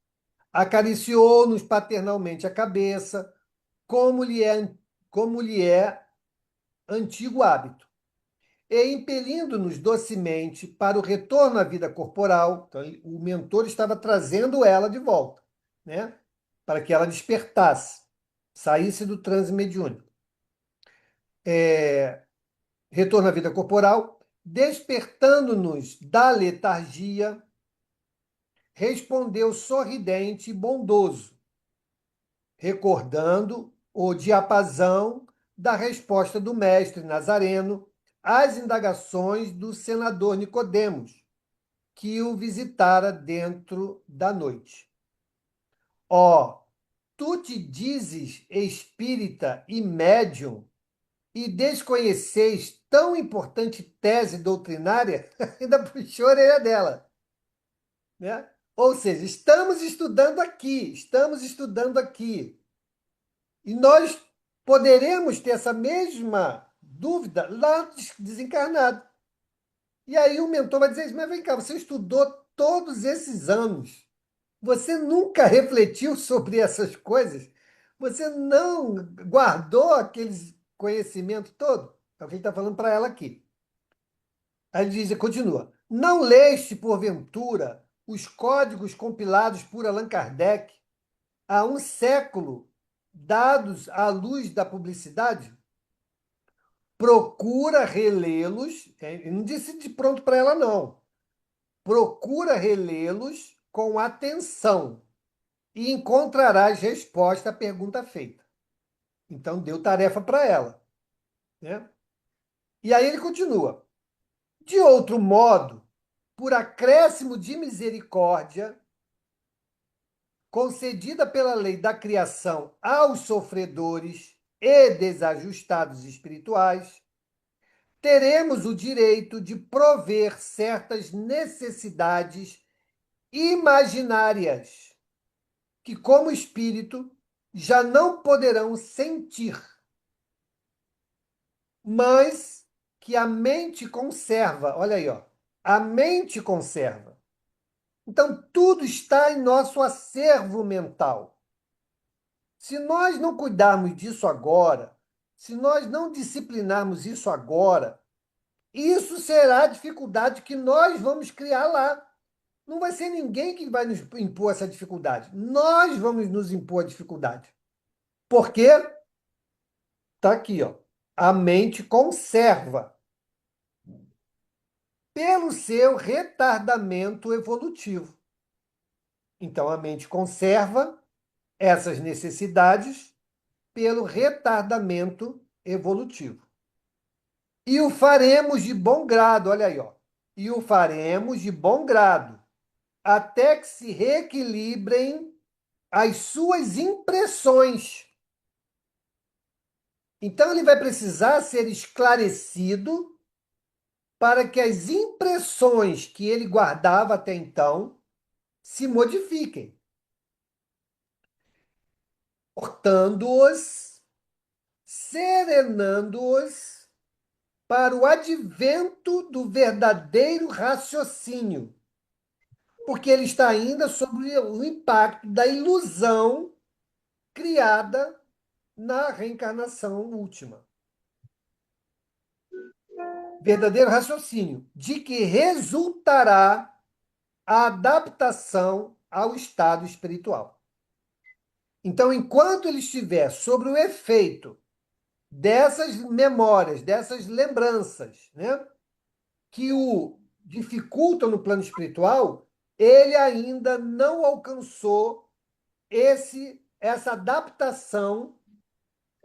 acariciou-nos paternalmente a cabeça, como lhe é antigo hábito, e impelindo-nos docemente para o retorno à vida corporal. Então, o mentor estava trazendo ela de volta, né? Para que ela despertasse, saísse do transe mediúnico. Retorno à vida corporal, despertando-nos da letargia, respondeu sorridente e bondoso, recordando o diapasão da resposta do mestre Nazareno às indagações do senador Nicodemos, que o visitara dentro da noite. Ó, tu te dizes espírita e médium e desconheceis tão importante tese doutrinária? Ainda puxou a orelha dela, né? Ou seja, estamos estudando aqui. E nós poderemos ter essa mesma dúvida lá desencarnado. E aí o mentor vai dizer, mas vem cá, você estudou todos esses anos. Você nunca refletiu sobre essas coisas? Você não guardou aqueles conhecimentos todo? É o que ele está falando para ela aqui. Aí ele diz, continua. Não leste, porventura, os códigos compilados por Allan Kardec há um século, dados à luz da publicidade? Procura relê-los. Ele não disse de pronto para ela, não. Procura relê-los com atenção e encontrarás resposta à pergunta feita. Então, deu tarefa para ela, né? E aí ele continua. De outro modo, por acréscimo de misericórdia, concedida pela lei da criação aos sofredores e desajustados espirituais, teremos o direito de prover certas necessidades imaginárias que, como espírito, já não poderão sentir, mas que a mente conserva. Olha aí, ó. A mente conserva. Então, tudo está em nosso acervo mental. Se nós não cuidarmos disso agora, se nós não disciplinarmos isso agora, isso será a dificuldade que nós vamos criar lá. Não vai ser ninguém que vai nos impor essa dificuldade. Nós vamos nos impor a dificuldade. Por quê? Está aqui, ó. A mente conserva pelo seu retardamento evolutivo. Então, a mente conserva essas necessidades pelo retardamento evolutivo. E o faremos de bom grado, olha aí, ó. E o faremos de bom grado, até que se reequilibrem as suas impressões. Então, ele vai precisar ser esclarecido para que as impressões que ele guardava até então se modifiquem, cortando-os, serenando-os para o advento do verdadeiro raciocínio, porque ele está ainda sob o impacto da ilusão criada na reencarnação última. Verdadeiro raciocínio, de que resultará a adaptação ao estado espiritual. Então, enquanto ele estiver sobre o efeito dessas memórias, dessas lembranças, né, que o dificultam no plano espiritual, ele ainda não alcançou essa adaptação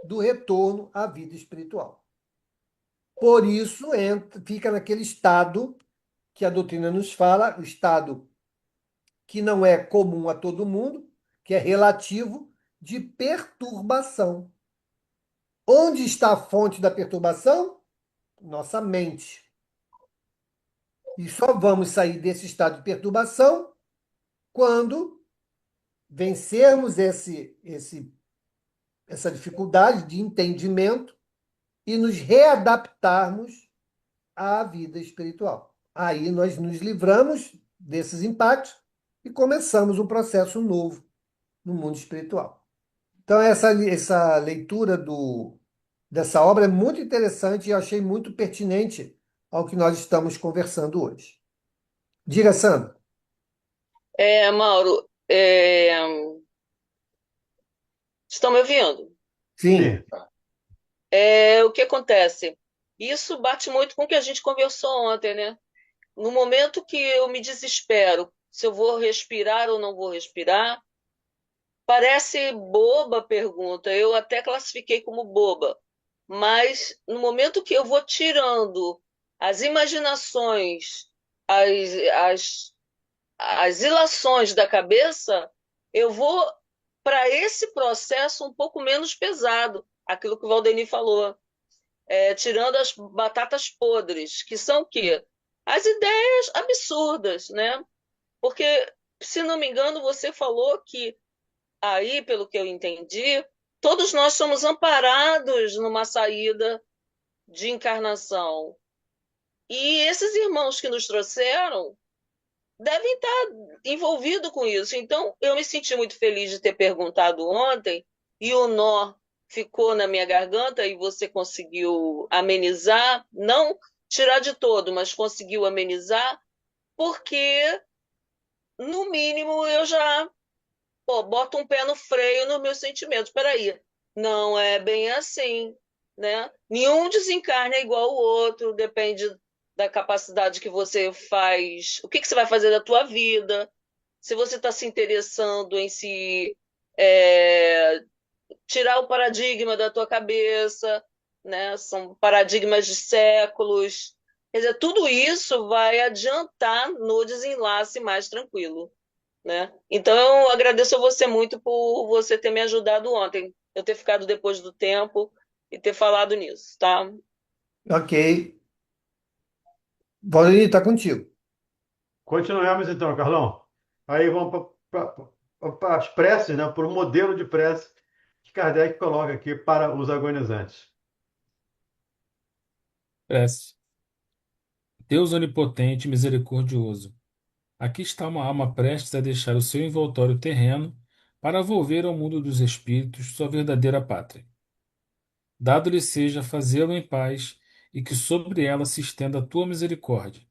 do retorno à vida espiritual. Por isso, fica naquele estado que a doutrina nos fala, o estado que não é comum a todo mundo, que é relativo, de perturbação. Onde está a fonte da perturbação? Nossa mente. E só vamos sair desse estado de perturbação quando vencermos essa dificuldade de entendimento e nos readaptarmos à vida espiritual. Aí nós nos livramos desses impactos e começamos um processo novo no mundo espiritual. Então, essa leitura dessa obra é muito interessante e eu achei muito pertinente ao que nós estamos conversando hoje. Diga, Sandra. Mauro, estão me ouvindo? Sim. Sim. O que acontece? Isso bate muito com o que a gente conversou ontem, né? No momento que eu me desespero, se eu vou respirar ou não vou respirar, parece boba a pergunta, eu até classifiquei como boba, mas no momento que eu vou tirando as imaginações, as, as, as ilações da cabeça, eu vou para esse processo um pouco menos pesado, aquilo que o Valdeni falou, tirando as batatas podres, que são o quê? As ideias absurdas, né? Porque, se não me engano, você falou que aí, pelo que eu entendi, todos nós somos amparados numa saída de encarnação. E esses irmãos que nos trouxeram devem estar envolvidos com isso. Então, eu me senti muito feliz de ter perguntado ontem e o nó ficou na minha garganta e você conseguiu amenizar, não tirar de todo, mas conseguiu amenizar, porque, no mínimo, eu já boto um pé no freio nos meus sentimentos. Peraí, não é bem assim, né? Nenhum desencarne é igual ao outro, depende da capacidade que você faz, o que você vai fazer da tua vida, se você está se interessando em se é, tirar o paradigma da tua cabeça, né? São paradigmas de séculos. Quer dizer, tudo isso vai adiantar no desenlace mais tranquilo, né? Então, eu agradeço a você muito por você ter me ajudado ontem, eu ter ficado depois do tempo e ter falado nisso, tá? Ok. Valdemir, está contigo. Continuemos então, Carlão. Aí vamos para as preces, né? Para o modelo de prece que Kardec coloca aqui para os agonizantes. Prece. Deus onipotente e misericordioso, aqui está uma alma prestes a deixar o seu envoltório terreno para volver ao mundo dos espíritos, sua verdadeira pátria. Dado-lhe seja fazê-lo em paz e que sobre ela se estenda a tua misericórdia.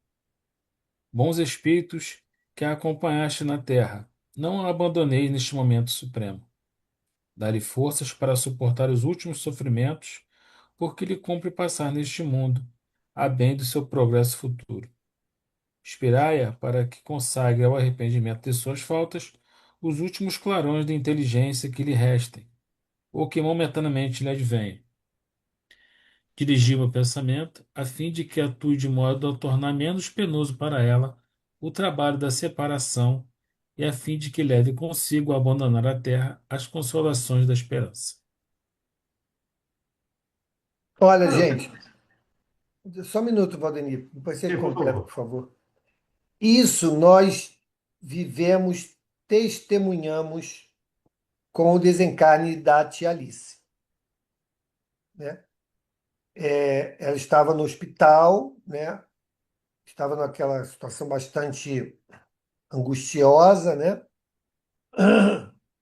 Bons espíritos que a acompanhaste na terra, não a abandoneis neste momento supremo. Dá-lhe forças para suportar os últimos sofrimentos, porque lhe cumpre passar neste mundo, a bem do seu progresso futuro. Inspirai-a para que consagre ao arrependimento de suas faltas os últimos clarões de inteligência que lhe restem, ou que momentaneamente lhe advenham. Dirigi meu pensamento a fim de que atue de modo a tornar menos penoso para ela o trabalho da separação e a fim de que leve consigo a abandonar a terra as consolações da esperança. Olha, Cara, gente, só um minuto, Valdemir, depois você sim, por completa, por favor. favor. Isso nós vivemos, testemunhamos com o desencarne da tia Alice, né? Ela estava no hospital, né? Estava naquela situação bastante angustiosa, né?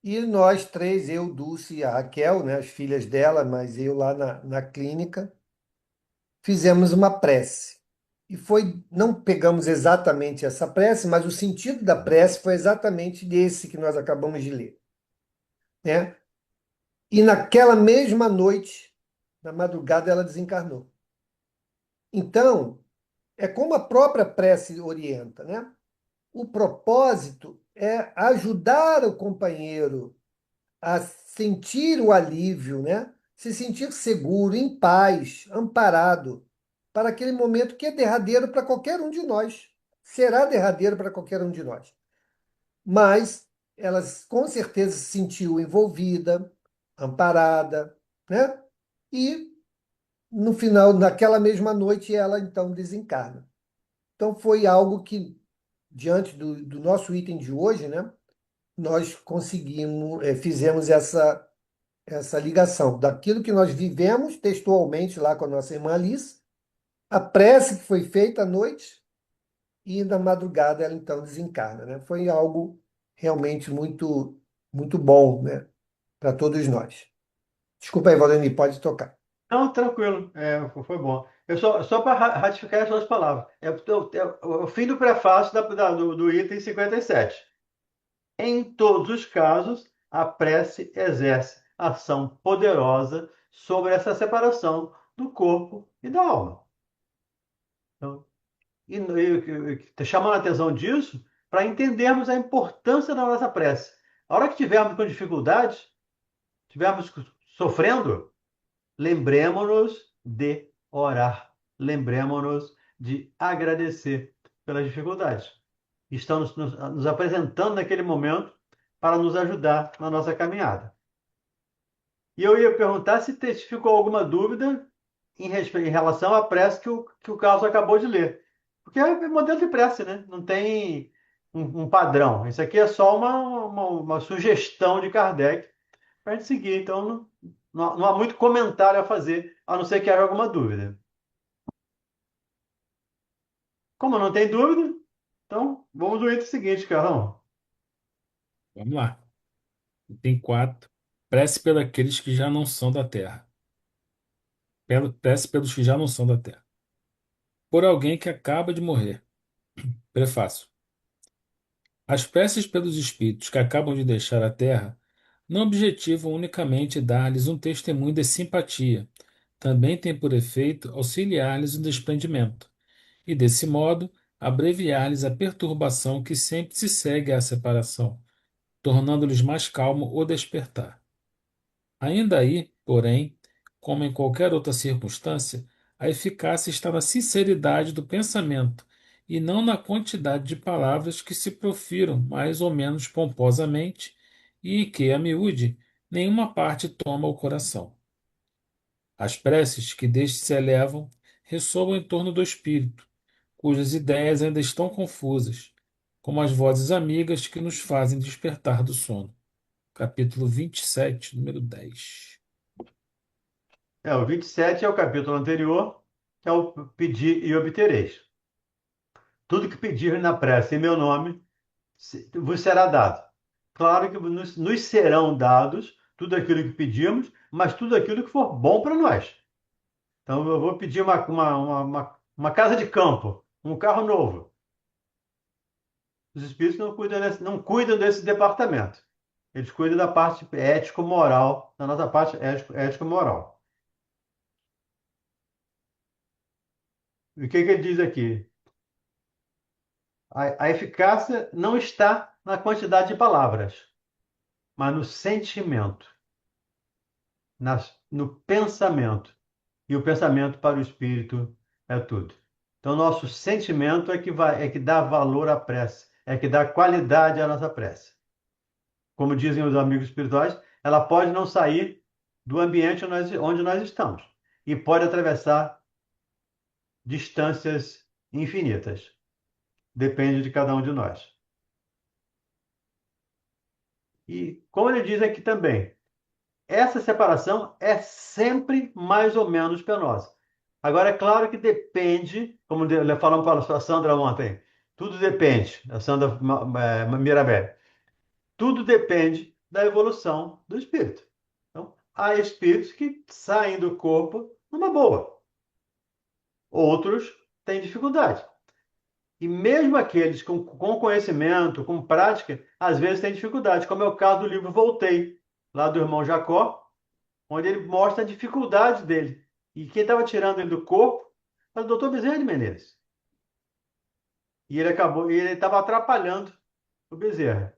E nós três, eu, Dulce e a Raquel, né, as filhas dela, mas eu lá na clínica, fizemos uma prece. E foi, não pegamos exatamente essa prece, mas o sentido da prece foi exatamente desse que nós acabamos de ler, né? E naquela mesma noite, na madrugada, ela desencarnou. Então, é como a própria prece orienta, né? O propósito é ajudar o companheiro a sentir o alívio, né? Se sentir seguro, em paz, amparado, para aquele momento que é derradeiro para qualquer um de nós. Será derradeiro para qualquer um de nós. Mas ela com certeza se sentiu envolvida, amparada, né? E no final, naquela mesma noite, ela então desencarna. Então foi algo que, diante do nosso item de hoje, né? Nós conseguimos, fizemos essa ligação daquilo que nós vivemos textualmente lá com a nossa irmã Alice, a prece que foi feita à noite e na madrugada ela então desencarna, né? Foi algo realmente muito bom, né, para todos nós. Desculpa aí, Valdemir, pode tocar. Não, tranquilo, foi bom. Eu só para ratificar as suas palavras. O fim do prefácio do item 57. Em todos os casos, a prece exerce ação poderosa sobre essa separação do corpo e da alma. Então, chamando a atenção disso para entendermos a importância da nossa prece. A hora que tivermos com dificuldades, tivermos sofrendo, lembremos-nos de orar. Lembremos-nos de agradecer pelas dificuldades. Estão nos apresentando naquele momento para nos ajudar na nossa caminhada. E eu ia perguntar se ficou alguma dúvida em relação à prece que o Carlos acabou de ler. Porque é modelo de prece, né? Não tem um padrão. Isso aqui é só uma sugestão de Kardec para a gente seguir. Então, não há muito comentário a fazer, a não ser que haja alguma dúvida. Como não tem dúvida, então vamos ao item seguinte, Carlão. Vamos lá. Item 4. Prece pelos que já não são da terra. Prece pelos que já não são da terra. Por alguém que acaba de morrer. Prefácio. As preces pelos espíritos que acabam de deixar a terra não objetivam unicamente dar-lhes um testemunho de simpatia, também tem por efeito auxiliar-lhes no desprendimento, e desse modo abreviar-lhes a perturbação que sempre se segue à separação, tornando-lhes mais calmo o despertar. Ainda aí, porém, como em qualquer outra circunstância, a eficácia está na sinceridade do pensamento e não na quantidade de palavras que se profiram mais ou menos pomposamente e em que, a miúde, nenhuma parte toma o coração. As preces que deste se elevam ressoam em torno do espírito, cujas ideias ainda estão confusas, como as vozes amigas que nos fazem despertar do sono. Capítulo 27, número 10. O 27 é o capítulo anterior, que é o pedir e obtereis. Tudo que pedir na prece em meu nome vos será dado. Claro que nos serão dados tudo aquilo que pedimos, mas tudo aquilo que for bom para nós. Então, eu vou pedir uma casa de campo, um carro novo. Os espíritos não cuidam desse departamento. Eles cuidam da parte ético-moral, da nossa parte ético-moral. E o que que ele diz aqui? A eficácia não está na quantidade de palavras, mas no sentimento, no pensamento. E o pensamento para o espírito é tudo. Então, nosso sentimento é que dá valor à prece, é que dá qualidade à nossa prece. Como dizem os amigos espirituais, ela pode não sair do ambiente onde nós estamos e pode atravessar distâncias infinitas. Depende de cada um de nós. E, como ele diz aqui também, essa separação é sempre mais ou menos penosa. Agora, é claro que depende, como falamos para a Sandra ontem, tudo depende, a Sandra Mirabelli, tudo depende da evolução do espírito. Então, há espíritos que saem do corpo numa boa, outros têm dificuldade. E mesmo aqueles com conhecimento, com prática, às vezes têm dificuldade, como é o caso do livro Voltei, lá do irmão Jacó, onde ele mostra a dificuldade dele. E quem estava tirando ele do corpo era o doutor Bezerra de Menezes. E ele estava atrapalhando o Bezerra.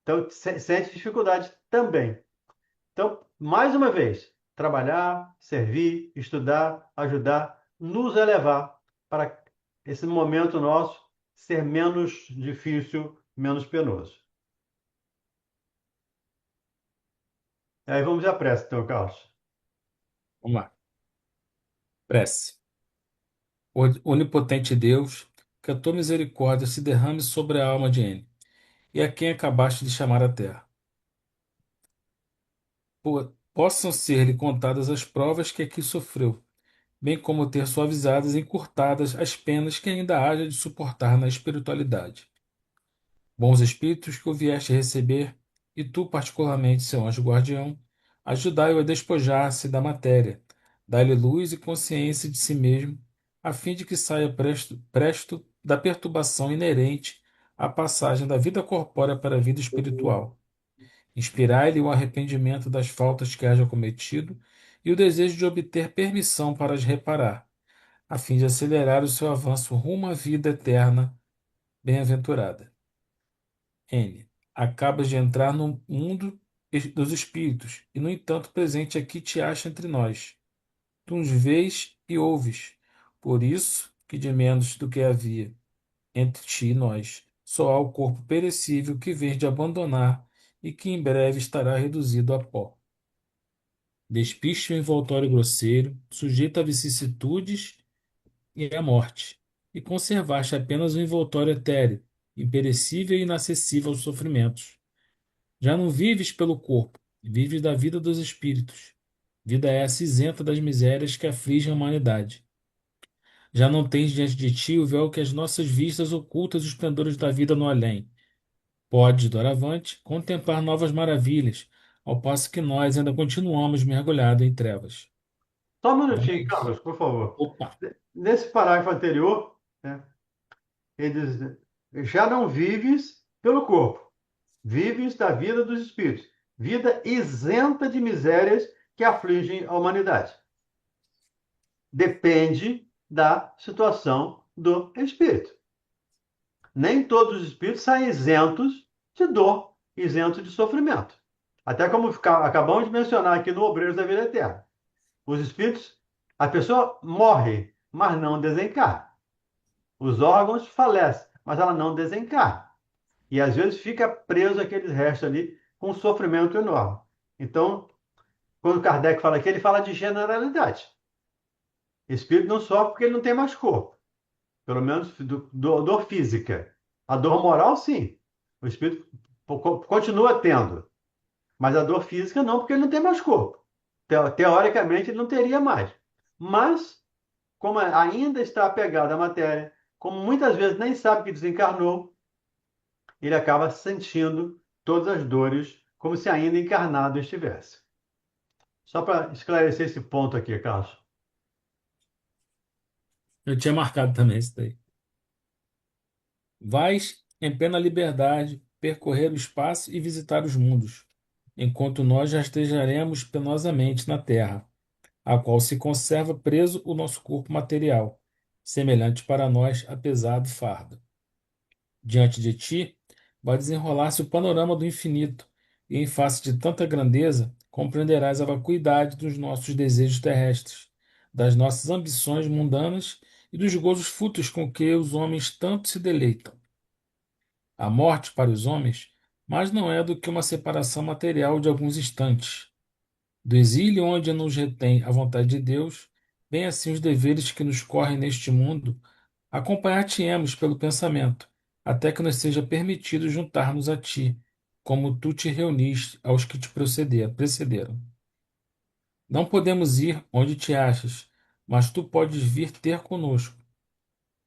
Então, sente dificuldade também. Então, mais uma vez, trabalhar, servir, estudar, ajudar, nos elevar para esse momento nosso ser menos difícil, menos penoso. Aí vamos à prece, então, Carlos. Vamos lá. Prece. Onipotente Deus, que a tua misericórdia se derrame sobre a alma de N, e a quem acabaste de chamar à terra. Possam ser-lhe contadas as provas que aqui sofreu, bem como ter suavizadas e encurtadas as penas que ainda haja de suportar na espiritualidade. Bons espíritos que o vieste receber, e tu, particularmente, seu anjo guardião, ajudai-o a despojar-se da matéria, dai-lhe luz e consciência de si mesmo, a fim de que saia presto da perturbação inerente à passagem da vida corpórea para a vida espiritual. Inspirai-lhe o arrependimento das faltas que haja cometido e o desejo de obter permissão para as reparar, a fim de acelerar o seu avanço rumo à vida eterna bem-aventurada. N. Acabas de entrar no mundo dos espíritos, e no entanto presente aqui te acha entre nós. Tu nos vês e ouves. Por isso que de menos do que havia entre ti e nós, só há o corpo perecível que vens de abandonar e que em breve estará reduzido a pó. Despiste o envoltório grosseiro, sujeito a vicissitudes e à morte, e conservaste apenas o envoltório etéreo, imperecível e inacessível aos sofrimentos. Já não vives pelo corpo, vives da vida dos espíritos. Vida essa isenta das misérias que afligem a humanidade. Já não tens diante de ti o véu que as nossas vistas ocultas os esplendores da vida no além. Podes, doravante, contemplar novas maravilhas, ao passo que nós ainda continuamos mergulhados em trevas. Só um minutinho, Vamos. Carlos, por favor. Opa! Nesse parágrafo anterior, né, ele diz, já não vives pelo corpo, vives da vida dos espíritos, vida isenta de misérias que afligem a humanidade. Depende da situação do espírito. Nem todos os espíritos saem isentos de dor, isentos de sofrimento. Até como acabamos de mencionar aqui no Obreiros da Vida Eterna. Os espíritos, a pessoa morre, mas não desencarna. Os órgãos falecem, mas ela não desencarna. E às vezes fica preso aqueles restos ali com um sofrimento enorme. Então, quando Kardec fala aqui, ele fala de generalidade. Espírito não sofre porque ele não tem mais corpo. Pelo menos dor física. A dor moral, sim. O espírito continua tendo. Mas a dor física não, porque ele não tem mais corpo. Teoricamente, ele não teria mais. Mas, como ainda está apegado à matéria, como muitas vezes nem sabe que desencarnou, ele acaba sentindo todas as dores como se ainda encarnado estivesse. Só para esclarecer esse ponto aqui, Carlos. Eu tinha marcado também isso daí. Vais em plena liberdade percorrer o espaço e visitar os mundos, enquanto nós rastejaremos penosamente na terra, a qual se conserva preso o nosso corpo material, semelhante para nós a pesado fardo. Diante de ti, vai desenrolar-se o panorama do infinito, e em face de tanta grandeza, compreenderás a vacuidade dos nossos desejos terrestres, das nossas ambições mundanas e dos gozos fúteis com que os homens tanto se deleitam. A morte para os homens, mais não é do que uma separação material de alguns instantes. Do exílio onde nos retém a vontade de Deus, bem assim os deveres que nos correm neste mundo, acompanhar-te-emos pelo pensamento, até que nos seja permitido juntar-nos a ti, como tu te reuniste aos que te precederam. Não podemos ir onde te achas, mas tu podes vir ter conosco.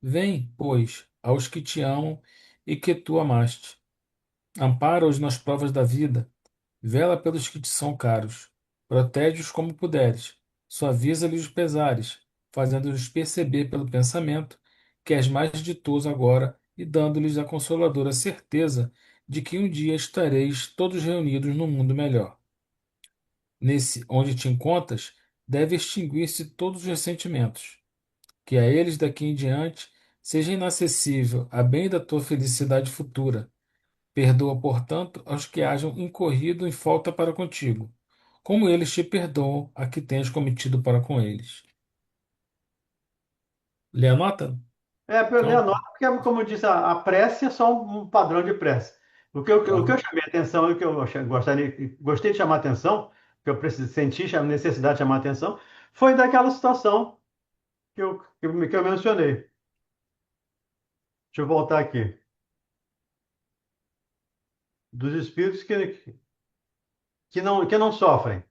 Vem, pois, aos que te amam e que tu amaste. Ampara-os nas provas da vida, vela pelos que te são caros, protege-os como puderes, suaviza-lhes os pesares, fazendo-os perceber pelo pensamento que és mais ditoso agora e dando-lhes a consoladora certeza de que um dia estareis todos reunidos num mundo melhor. Nesse onde te encontras, deve extinguir-se todos os ressentimentos, que a eles daqui em diante seja inacessível a bem da tua felicidade futura. Perdoa, portanto, aos que hajam incorrido em falta para contigo, como eles te perdoam a que tens cometido para com eles. Lê a nota? Eu li a Então, nota, porque, como eu disse, a prece é só um padrão de prece. O que eu tá. chamei a atenção, e o que eu gostei de chamar a atenção, que eu senti a necessidade de chamar a atenção, foi daquela situação que eu mencionei. Deixa eu voltar aqui. Dos espíritos que não sofrem,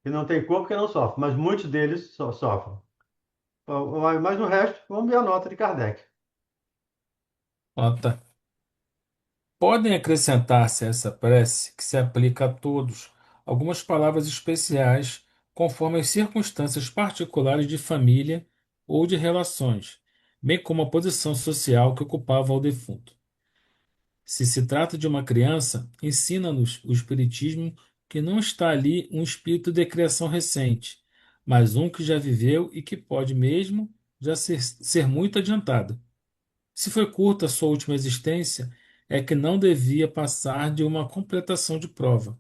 que não têm corpo que não sofrem, mas muitos deles sofrem. Mas no resto, vamos ver a nota de Kardec. Nota. Podem acrescentar-se a essa prece, que se aplica a todos, algumas palavras especiais, conforme as circunstâncias particulares de família ou de relações, bem como a posição social que ocupava o defunto. Se se trata de uma criança, ensina-nos o Espiritismo que não está ali um espírito de criação recente, mas um que já viveu e que pode mesmo já ser muito adiantado. Se foi curta a sua última existência, é que não devia passar de uma completação de prova,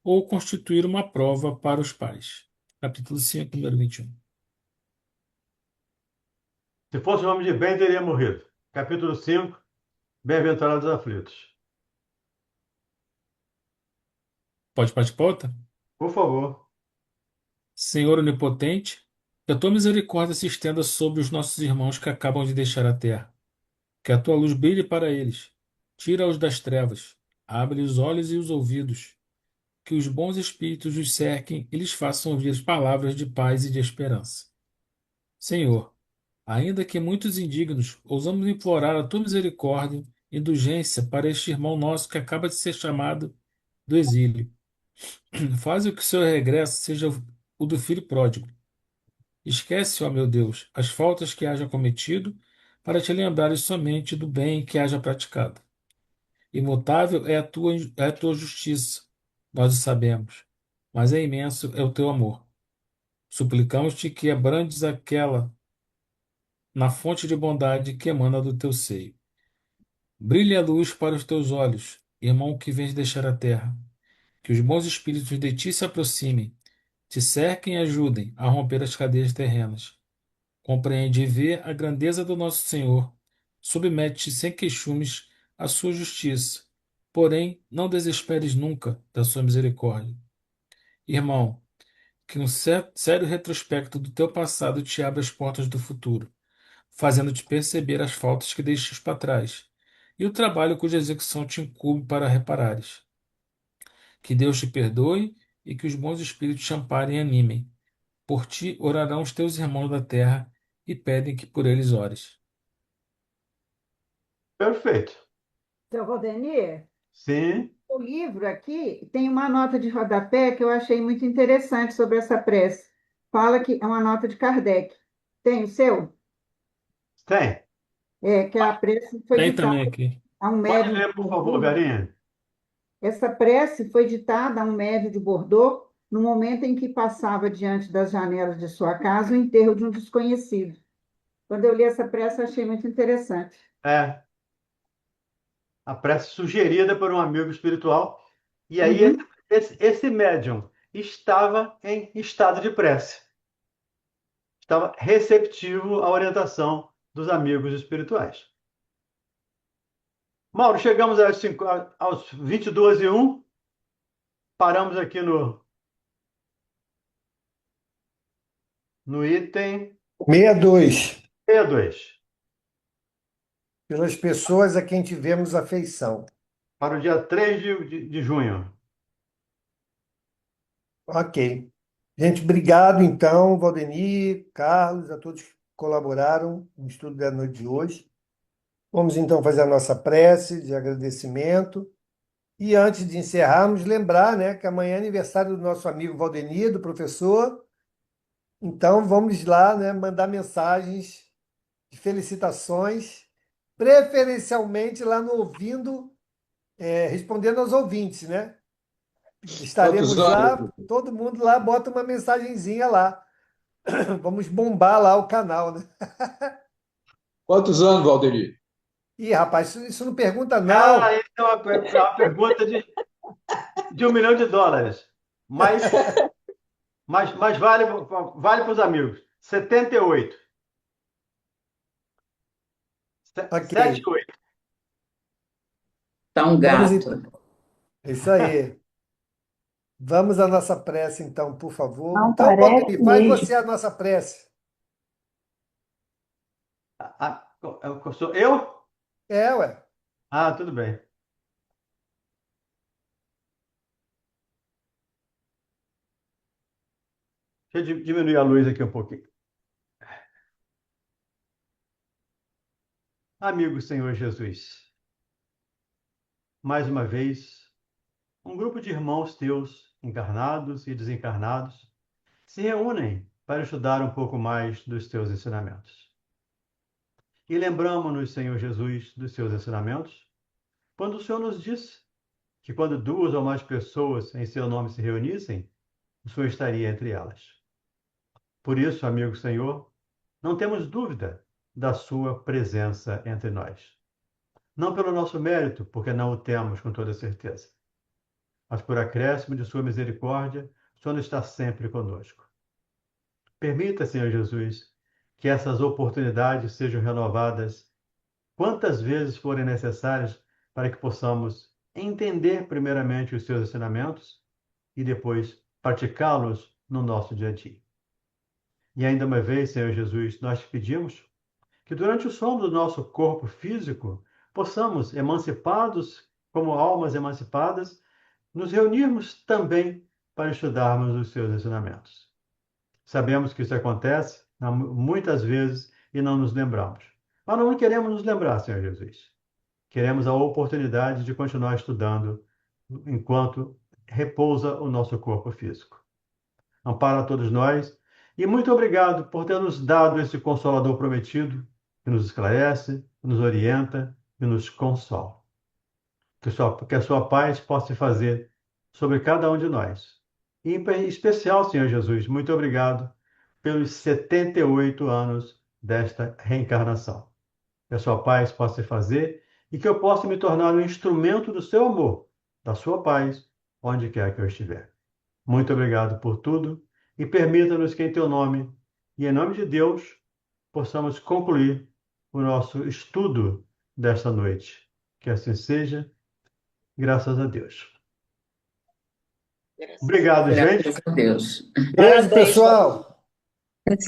ou constituir uma prova para os pais. Capítulo 5, número 21. Se fosse um homem de bem, teria morrido. Capítulo 5. Bem-aventurados os aflitos. Pode partir para outra? Por favor. Senhor onipotente, que a tua misericórdia se estenda sobre os nossos irmãos que acabam de deixar a terra. Que a tua luz brilhe para eles. Tira-os das trevas. Abre os olhos e os ouvidos. Que os bons espíritos os cerquem e lhes façam ouvir as palavras de paz e de esperança. Senhor, ainda que muitos indignos, ousamos implorar a tua misericórdia e indulgência para este irmão nosso que acaba de ser chamado do exílio. Faze que o seu regresso seja o do filho pródigo. Esquece, ó meu Deus, as faltas que haja cometido, para te lembrares somente do bem que haja praticado. Imutável é a tua justiça, nós o sabemos, mas é imenso é o teu amor. Suplicamos-te que abrandes aquela na fonte de bondade que emana do teu seio. Brilhe a luz para os teus olhos, irmão que vens deixar a terra. Que os bons espíritos de ti se aproximem, te cerquem e ajudem a romper as cadeias terrenas. Compreende e vê a grandeza do nosso Senhor. Submete-te sem queixumes à sua justiça. Porém, não desesperes nunca da sua misericórdia. Irmão, que um sério retrospecto do teu passado te abra as portas do futuro, fazendo-te perceber as faltas que deixas para trás e o trabalho cuja execução te incumbe para reparares. Que Deus te perdoe e que os bons espíritos te amparem e animem. Por ti orarão os teus irmãos da terra e pedem que por eles ores. Perfeito. Seu Valdemir, Sim, o livro aqui tem uma nota de rodapé que eu achei muito interessante sobre essa prece. Fala que é uma nota de Kardec. Tem o seu? tem. É, que a prece foi Tem ditada também aqui. a um Pode médium de ler, por favor, Bordeaux. Verinha. Essa prece foi ditada a um médium de Bordeaux no momento em que passava diante das janelas de sua casa o enterro de um desconhecido. Quando eu li essa prece, eu achei muito interessante. É, a prece sugerida por um amigo espiritual. E aí, Uhum. esse médium estava em estado de prece. Estava receptivo à orientação dos amigos espirituais. Mauro, chegamos aos 22:01. Paramos aqui no item 62. 62, Pelas pessoas a quem tivemos afeição. para o dia 3 de junho. Ok. Gente, obrigado então, Valdemir, Carlos, a todos que colaboraram no estudo da noite de hoje. Vamos então fazer a nossa prece de agradecimento. E antes de encerrarmos, lembrar, né, que amanhã é aniversário do nosso amigo Valdemir, do professor. Então vamos lá, né, mandar mensagens de felicitações, preferencialmente lá no Ouvindo, respondendo aos ouvintes, né? Quantos Estaremos anos? lá, todo mundo lá bota uma mensagenzinha lá. Vamos bombar lá o canal, né? Quantos anos, Valdemir? Ih, rapaz, isso não pergunta, Ah, não. isso é uma pergunta de US$ 1 milhão. Mas vale para os amigos. 78. Ok. 78. Tá um Vamos, gato. é isso aí. Vamos à nossa prece, então, por favor. Não Então, parece Valdemir, faz mesmo. você a nossa prece. Sou eu? É, ué. Ah, tudo bem. Deixa eu diminuir a luz aqui um pouquinho. Amigo Senhor Jesus, mais uma vez, um grupo de irmãos teus, encarnados e desencarnados, se reúnem para estudar um pouco mais dos teus ensinamentos. E lembramos-nos, Senhor Jesus, dos seus ensinamentos, quando o Senhor nos disse que quando duas ou mais pessoas em seu nome se reunissem, o Senhor estaria entre elas. Por isso, amigo Senhor, não temos dúvida da sua presença entre nós. Não pelo nosso mérito, porque não o temos com toda certeza, mas por acréscimo de sua misericórdia, o Senhor está sempre conosco. Permita, Senhor Jesus, que essas oportunidades sejam renovadas quantas vezes forem necessárias para que possamos entender primeiramente os seus ensinamentos e depois praticá-los no nosso dia a dia. E ainda uma vez, Senhor Jesus, nós te pedimos que durante o sono do nosso corpo físico possamos, emancipados como almas emancipadas, nos reunirmos também para estudarmos os seus ensinamentos. Sabemos que isso acontece muitas vezes e não nos lembramos. Mas não queremos nos lembrar, Senhor Jesus. Queremos a oportunidade de continuar estudando enquanto repousa o nosso corpo físico. Ampara a todos nós e muito obrigado por ter nos dado esse Consolador prometido, que nos esclarece, que nos orienta e nos consola. Que a sua paz possa se fazer sobre cada um de nós. E em especial, Senhor Jesus, muito obrigado pelos 78 anos desta reencarnação. Que a sua paz possa se fazer e que eu possa me tornar um instrumento do seu amor, da sua paz, onde quer que eu estiver. Muito obrigado por tudo e permita-nos que em teu nome e em nome de Deus possamos concluir o nosso estudo desta noite. Que assim seja, graças a Deus. Graças a Obrigado, Deus. gente. Graças a Deus. Beijo, Parabéns, pessoal. Parabéns.